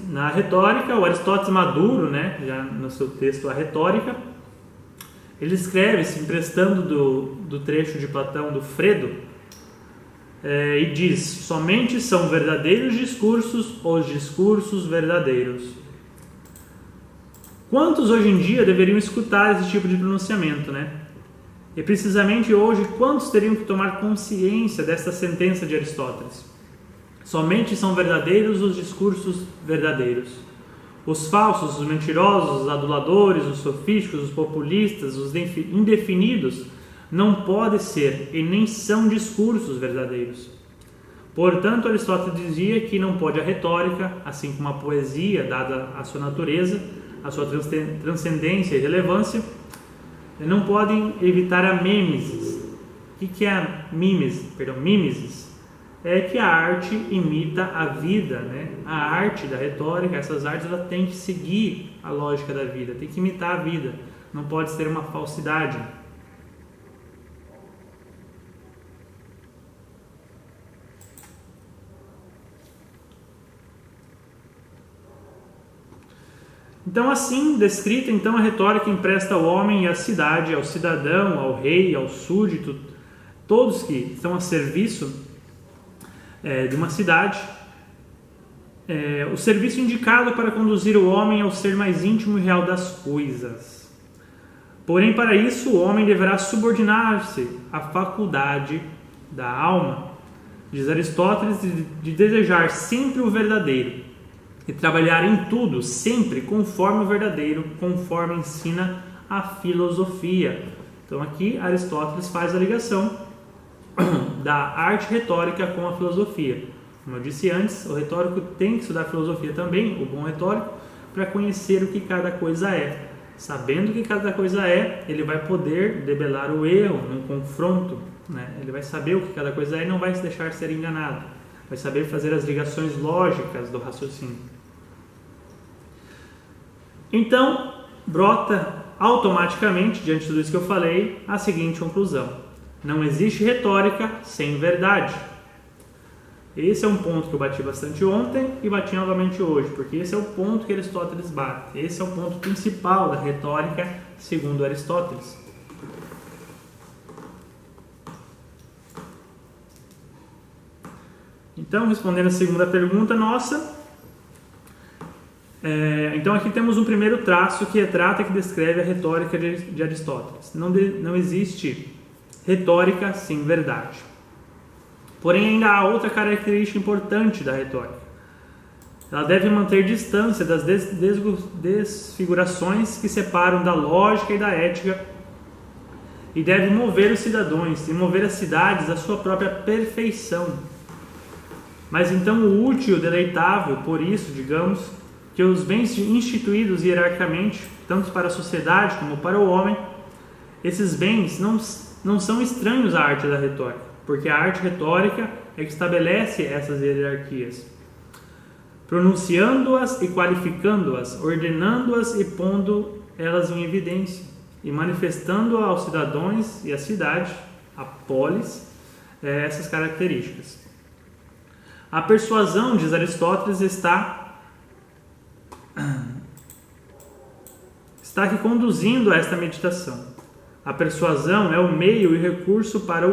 Na retórica, o Aristóteles maduro, né, já no seu texto A Retórica, ele escreve, se emprestando do trecho de Platão, do Fredo, e diz: somente são verdadeiros discursos os discursos verdadeiros. Quantos hoje em dia deveriam escutar esse tipo de pronunciamento, né? E precisamente hoje, quantos teriam que tomar consciência desta sentença de Aristóteles? Somente são verdadeiros os discursos verdadeiros. Os falsos, os mentirosos, os aduladores, os sofísticos, os populistas, os indefinidos não podem ser e nem são discursos verdadeiros. Portanto, Aristóteles dizia que não pode a retórica, assim como a poesia, dada a sua natureza, a sua transcendência e relevância, não podem evitar a mimesis. O que é a mimesis? É que a arte imita a vida, né? A arte da retórica, essas artes, ela tem que seguir a lógica da vida, tem que imitar a vida, não pode ser uma falsidade. Então, assim descrita, então, a retórica empresta ao homem e à cidade, ao cidadão, ao rei, ao súdito, todos que estão a serviço de uma cidade, o serviço indicado para conduzir o homem ao ser mais íntimo e real das coisas. Porém, para isso, o homem deverá subordinar-se à faculdade da alma, diz Aristóteles, de desejar sempre o verdadeiro e trabalhar em tudo, sempre conforme o verdadeiro, conforme ensina a filosofia. Então aqui Aristóteles faz a ligação da arte retórica com a filosofia. Como eu disse antes, o retórico tem que estudar filosofia também, o bom retórico, para conhecer o que cada coisa é. Sabendo o que cada coisa é, ele vai poder debelar o erro no confronto, né? Ele vai saber o que cada coisa é e não vai se deixar ser enganado. Vai saber fazer as ligações lógicas do raciocínio. Então, brota automaticamente, diante de tudo isso que eu falei, a seguinte conclusão: não existe retórica sem verdade. Esse é um ponto que eu bati bastante ontem e bati novamente hoje, porque esse é o ponto que Aristóteles bate. Esse é o ponto principal da retórica, segundo Aristóteles. Então, respondendo a segunda pergunta nossa, então aqui temos um primeiro traço que retrata, que descreve a retórica de Aristóteles. Não existe retórica sem verdade. Porém, ainda há outra característica importante da retórica. Ela deve manter distância das desfigurações que separam da lógica e da ética, e deve mover os cidadãos e mover as cidades à sua própria perfeição. Mas então o útil e o deleitável, por isso, digamos, que os bens instituídos hierarquicamente, tanto para a sociedade como para o homem, esses bens não são estranhos à arte da retórica, porque a arte retórica é que estabelece essas hierarquias, pronunciando-as e qualificando-as, ordenando-as e pondo elas em evidência, e manifestando aos cidadãos e à cidade, a polis, essas características. A persuasão, diz Aristóteles, está aqui conduzindo a esta meditação. A persuasão é o meio e recurso para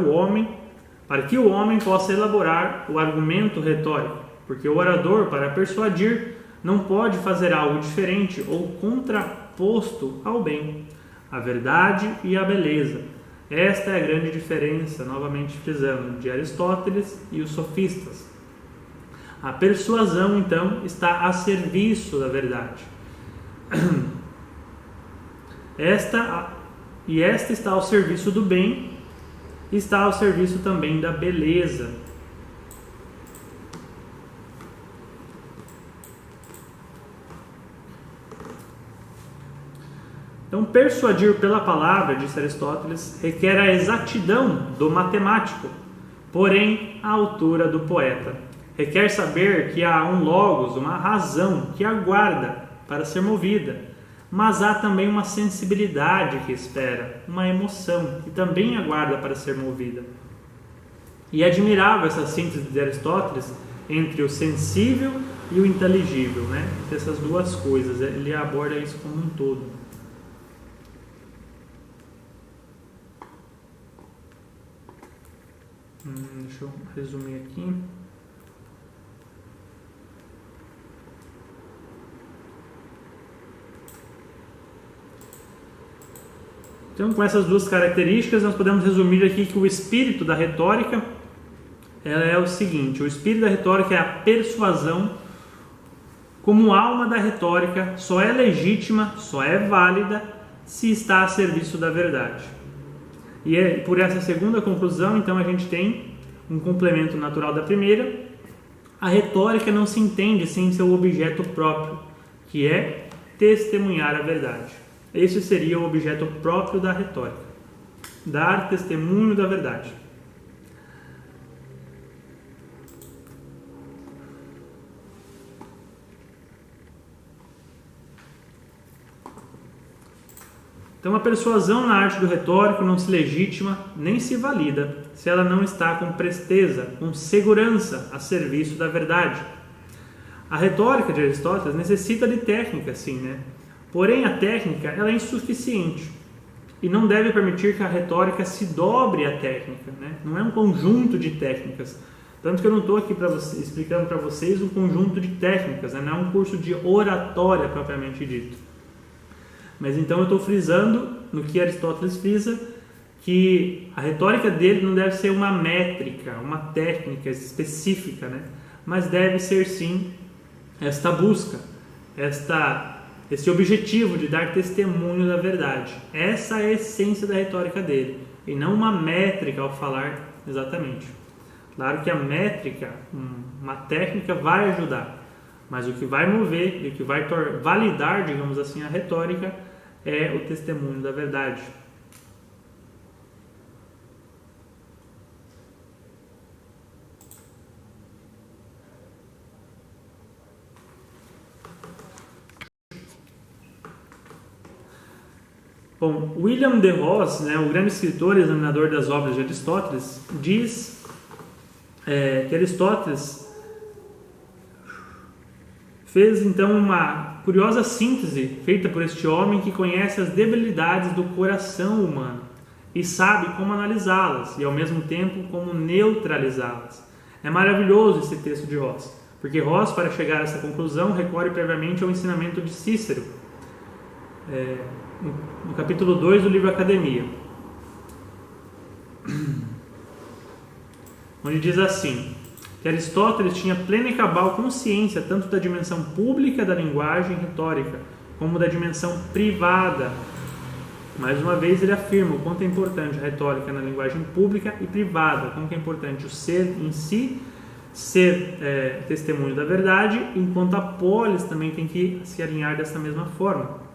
que o homem possa elaborar o argumento retórico, porque o orador, para persuadir, não pode fazer algo diferente ou contraposto ao bem, à verdade e à beleza. Esta é a grande diferença, novamente frisando, de Aristóteles e os sofistas. A persuasão, então, está a serviço da verdade. Esta está ao serviço do bem, está ao serviço também da beleza. Então, persuadir pela palavra, disse Aristóteles, requer a exatidão do matemático, porém a altura do poeta. Requer saber que há um logos, uma razão que aguarda para ser movida, mas há também uma sensibilidade que espera, uma emoção que também aguarda para ser movida. E é admirável essa síntese de Aristóteles entre o sensível e o inteligível, né? Essas duas coisas, ele aborda isso como um todo. Deixa eu resumir aqui. Então, com essas duas características, nós podemos resumir aqui que o espírito da retórica é o seguinte: o espírito da retórica é a persuasão como alma da retórica, só é legítima, só é válida se está a serviço da verdade. E é por essa segunda conclusão, então, a gente tem um complemento natural da primeira. A retórica não se entende sem seu objeto próprio, que é testemunhar a verdade. Esse seria o objeto próprio da retórica: dar testemunho da verdade. Então, a persuasão na arte do retórico não se legitima nem se valida se ela não está com presteza, com segurança a serviço da verdade. A retórica de Aristóteles necessita de técnica, sim, né? Porém, a técnica ela é insuficiente e não deve permitir que a retórica se dobre à técnica, né? Não é um conjunto de técnicas. Tanto que eu não estou aqui explicando para vocês um conjunto de técnicas, né? Não é um curso de oratória propriamente dito. Mas então eu estou frisando no que Aristóteles frisa, que a retórica dele não deve ser uma métrica, uma técnica específica, né? Mas deve ser sim esta busca, esse objetivo de dar testemunho da verdade. Essa é a essência da retórica dele, e não uma métrica ao falar exatamente. Claro que a métrica, uma técnica vai ajudar, mas o que vai mover e o que vai validar, digamos assim, a retórica é o testemunho da verdade. Bom, William de Ross, né, o grande escritor e examinador das obras de Aristóteles, diz que Aristóteles fez então uma curiosa síntese feita por este homem que conhece as debilidades do coração humano e sabe como analisá-las e ao mesmo tempo como neutralizá-las. É maravilhoso esse texto de Ross, porque Ross, para chegar a essa conclusão, recorre previamente ao ensinamento de Cícero, no capítulo 2 do livro Academia, onde diz assim: que Aristóteles tinha plena e cabal consciência tanto da dimensão pública da linguagem retórica como da dimensão privada. Mais uma vez ele afirma o quanto é importante a retórica na linguagem pública e privada, como que é importante o ser em si, ser testemunho da verdade, enquanto a polis também tem que se alinhar dessa mesma forma.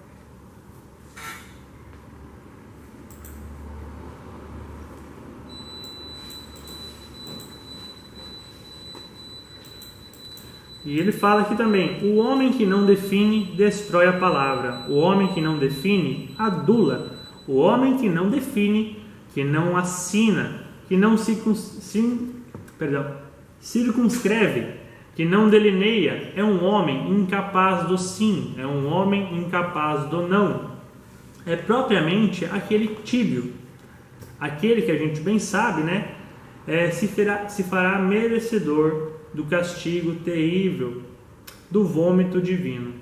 E ele fala aqui também: o homem que não define destrói a palavra, o homem que não define adula, o homem que não define, que não assina, que não circunscreve, que não delineia, é um homem incapaz do sim, é um homem incapaz do não. É propriamente aquele tíbio, aquele que a gente bem sabe, né? Se fará merecedor do castigo terrível, do vômito divino.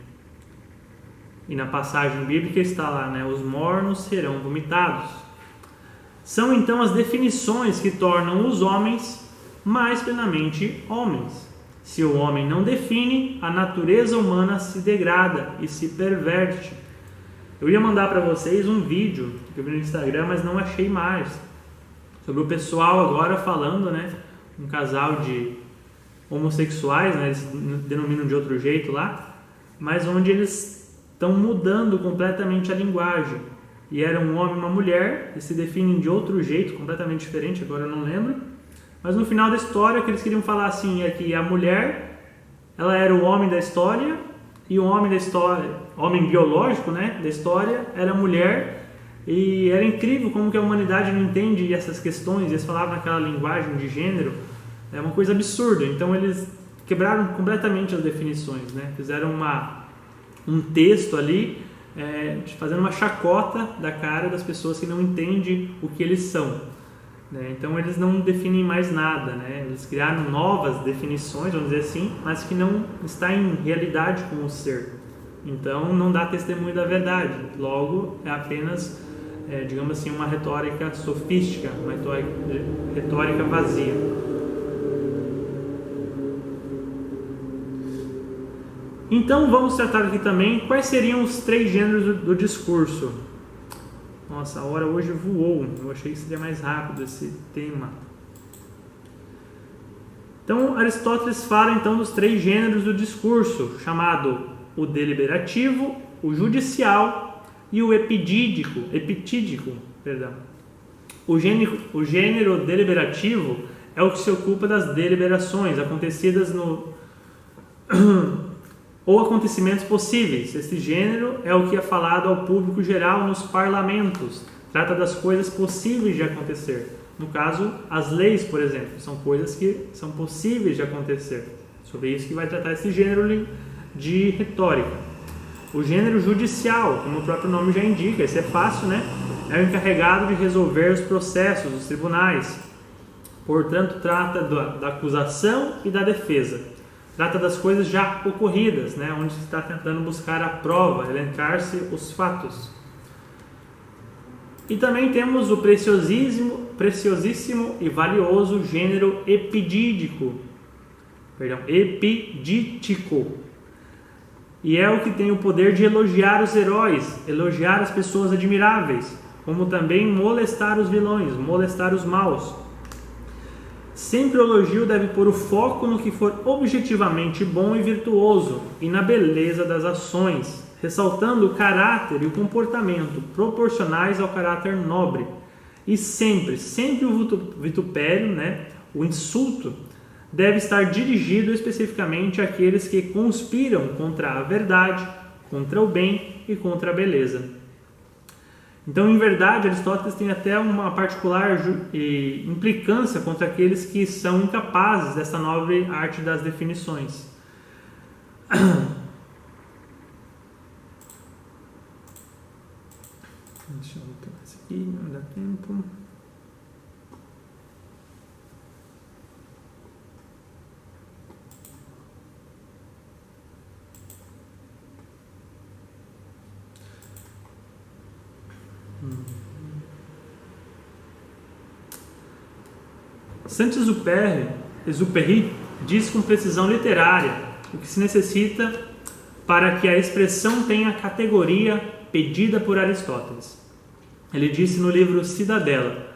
E na passagem bíblica está lá, né? Os mornos serão vomitados. São então as definições que tornam os homens mais plenamente homens. Se o homem não define, a natureza humana se degrada e se perverte. Eu ia mandar para vocês um vídeo que eu vi no Instagram, mas não achei mais, sobre o pessoal agora falando, né? Um casal de homossexuais, né, eles denominam de outro jeito lá, mas onde eles estão mudando completamente a linguagem. E era um homem e uma mulher, eles se definem de outro jeito, completamente diferente, agora eu não lembro. Mas no final da história, o que eles queriam falar assim é que a mulher, ela era o homem da história, e o homem da história, homem biológico, né, da história, era a mulher. E era incrível como que a humanidade não entende essas questões, eles falavam naquela linguagem de gênero. É uma coisa absurda. Então eles quebraram completamente as definições, né? Fizeram um texto ali, fazendo uma chacota da cara das pessoas que não entendem o que eles são, né? Então eles não definem mais nada, né? Eles criaram novas definições, vamos dizer assim, mas que não está em realidade com o ser. Então não dá testemunho da verdade. Logo é apenas, digamos assim, uma retórica sofística, uma retórica vazia. Então vamos tratar aqui também quais seriam os 3 gêneros do discurso. Nossa, a hora hoje voou, eu achei que seria mais rápido esse tema. Então Aristóteles fala então dos 3 gêneros do discurso, chamado o deliberativo, o judicial e o epitídico. O gênero deliberativo é o que se ocupa das deliberações acontecidas ou acontecimentos possíveis. Esse gênero é o que é falado ao público geral nos parlamentos. Trata das coisas possíveis de acontecer. No caso, as leis, por exemplo, são coisas que são possíveis de acontecer. Sobre isso que vai tratar esse gênero de retórica. O gênero judicial, como o próprio nome já indica, esse é fácil, né? É o encarregado de resolver os processos dos tribunais. Portanto, trata da acusação e da defesa. Trata das coisas já ocorridas, né? Onde se está tentando buscar a prova, elencar-se os fatos. E também temos o preciosíssimo e valioso gênero epidídico. E é o que tem o poder de elogiar os heróis, elogiar as pessoas admiráveis, como também molestar os vilões, molestar os maus. Sempre o elogio deve pôr o foco no que for objetivamente bom e virtuoso e na beleza das ações, ressaltando o caráter e o comportamento proporcionais ao caráter nobre. E sempre o vitupério, né, o insulto, deve estar dirigido especificamente àqueles que conspiram contra a verdade, contra o bem e contra a beleza. Então, em verdade, Aristóteles tem até uma particular implicância contra aqueles que são incapazes dessa nobre arte das definições. Deixa eu botar isso aqui, não dá tempo. Saint-Exupéry diz com precisão literária o que se necessita para que a expressão tenha a categoria pedida por Aristóteles. Ele disse no livro Cidadela,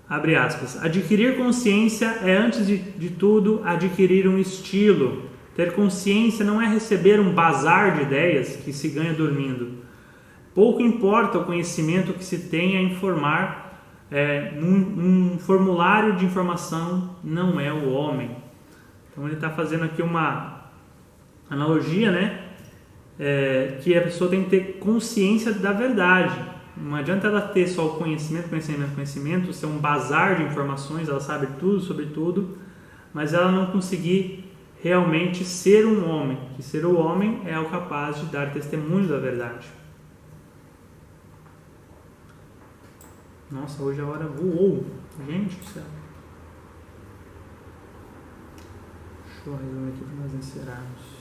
abre aspas, adquirir consciência é antes de tudo adquirir um estilo. Ter consciência não é receber um bazar de ideias que se ganha dormindo. Pouco importa o conhecimento que se tem a informar, num formulário de informação não é o homem. Então ele está fazendo aqui uma analogia, né? Que a pessoa tem que ter consciência da verdade. Não adianta ela ter só o conhecimento, ser um bazar de informações, ela sabe tudo sobre tudo, mas ela não conseguir realmente ser um homem, que ser o homem é o capaz de dar testemunho da verdade. Nossa, hoje a hora voou. Gente do céu. Deixa eu resolver aqui para nós encerrarmos.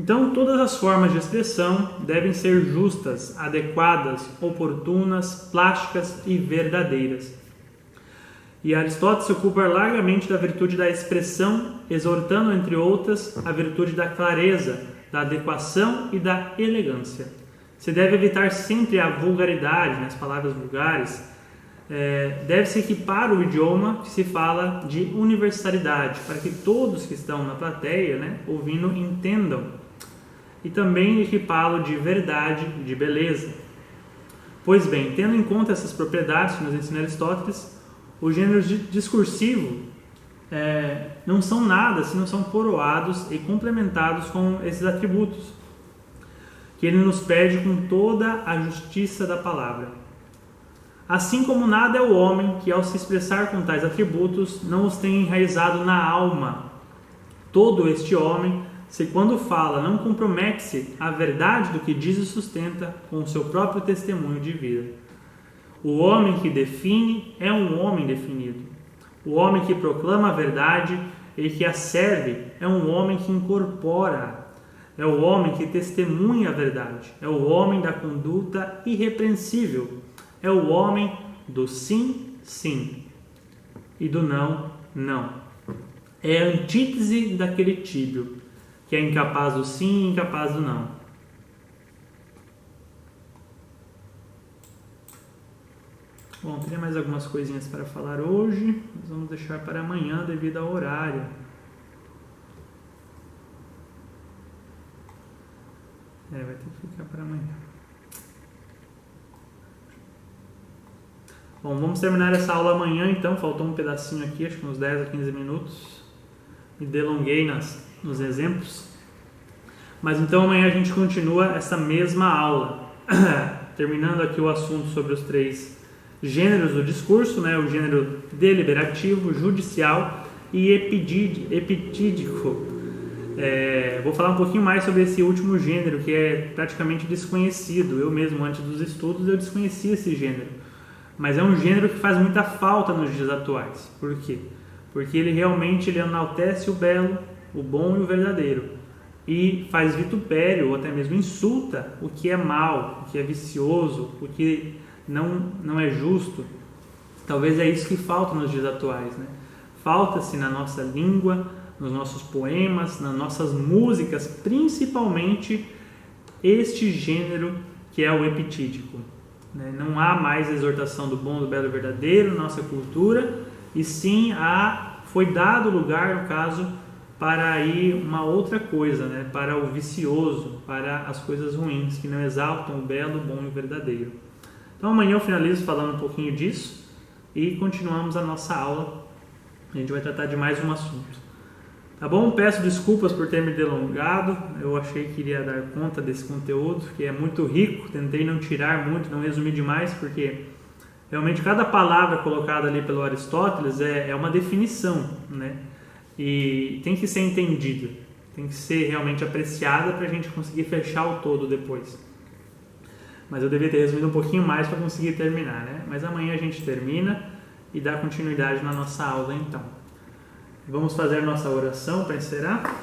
Então, todas as formas de expressão devem ser justas, adequadas, oportunas, plásticas e verdadeiras. E Aristóteles se ocupa largamente da virtude da expressão, exortando, entre outras, a virtude da clareza, da adequação e da elegância. Se deve evitar sempre a vulgaridade, as palavras vulgares. Deve-se equipar o idioma que se fala de universalidade, para que todos que estão na plateia, ouvindo, entendam. E também equipá-lo de verdade, de beleza. Pois bem, tendo em conta essas propriedades que nos ensina Aristóteles, os gêneros discursivo não são nada se não são coroados e complementados com esses atributos, que ele nos pede com toda a justiça da palavra. Assim como nada é o homem que, ao se expressar com tais atributos, não os tem enraizado na alma. Todo este homem, se quando fala não compromete-se a verdade do que diz e sustenta com o seu próprio testemunho de vida. O homem que define é um homem definido. O homem que proclama a verdade e que a serve é um homem que incorpora. É o homem que testemunha a verdade. É o homem da conduta irrepreensível. É o homem do sim, sim e do não, não. É a antítese daquele tíbio, que é incapaz do sim e incapaz do não. Bom, teria mais algumas coisinhas para falar hoje, mas vamos deixar para amanhã devido ao horário. Vai ter que ficar para amanhã. Bom, vamos terminar essa aula amanhã então, faltou um pedacinho aqui, acho que uns 10 a 15 minutos. Me delonguei nos exemplos. Mas então amanhã a gente continua essa mesma aula, terminando aqui o assunto sobre os 3 gêneros do discurso, né? O gênero deliberativo, judicial e epitídico. Vou falar um pouquinho mais sobre esse último gênero, que é praticamente desconhecido. Eu mesmo, antes dos estudos, eu desconhecia esse gênero. Mas é um gênero que faz muita falta nos dias atuais. Por quê? Porque ele realmente enaltece o belo, o bom e o verdadeiro. E faz vitupério, ou até mesmo insulta o que é mal, o que é vicioso, o que não é justo. Talvez é isso que falta nos dias atuais, né? Falta-se na nossa língua, nos nossos poemas, nas nossas músicas, principalmente este gênero que é o epitídico, né? Não há mais exortação do bom, do belo e verdadeiro na nossa cultura, e sim foi dado lugar, no caso, para aí uma outra coisa, né? Para o vicioso, para as coisas ruins, que não exaltam o belo, o bom e o verdadeiro. Então amanhã eu finalizo falando um pouquinho disso e continuamos a nossa aula. A gente vai tratar de mais um assunto. Tá bom? Peço desculpas por ter me delongado. Eu achei que iria dar conta desse conteúdo, que é muito rico. Tentei não tirar muito, não resumir demais, porque realmente cada palavra colocada ali pelo Aristóteles é uma definição, né? E tem que ser entendida, tem que ser realmente apreciada para a gente conseguir fechar o todo depois. Mas eu devia ter resumido um pouquinho mais para conseguir terminar, né? Mas amanhã a gente termina e dá continuidade na nossa aula, então. Vamos fazer nossa oração para encerrar.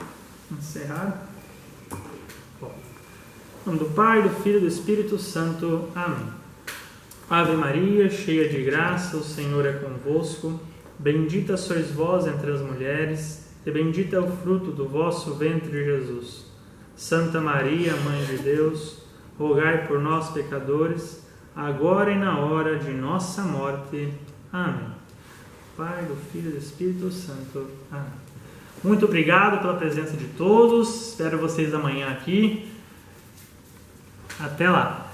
Bom, em nome do Pai, do Filho e do Espírito Santo. Amém. Ave Maria, cheia de graça, o Senhor é convosco. Bendita sois vós entre as mulheres, e bendito é o fruto do vosso ventre, Jesus. Santa Maria, Mãe de Deus, rogai por nós, pecadores, agora e na hora de nossa morte. Amém. Pai, do Filho e do Espírito Santo. Amém. Muito obrigado pela presença de todos. Espero vocês amanhã aqui. Até lá.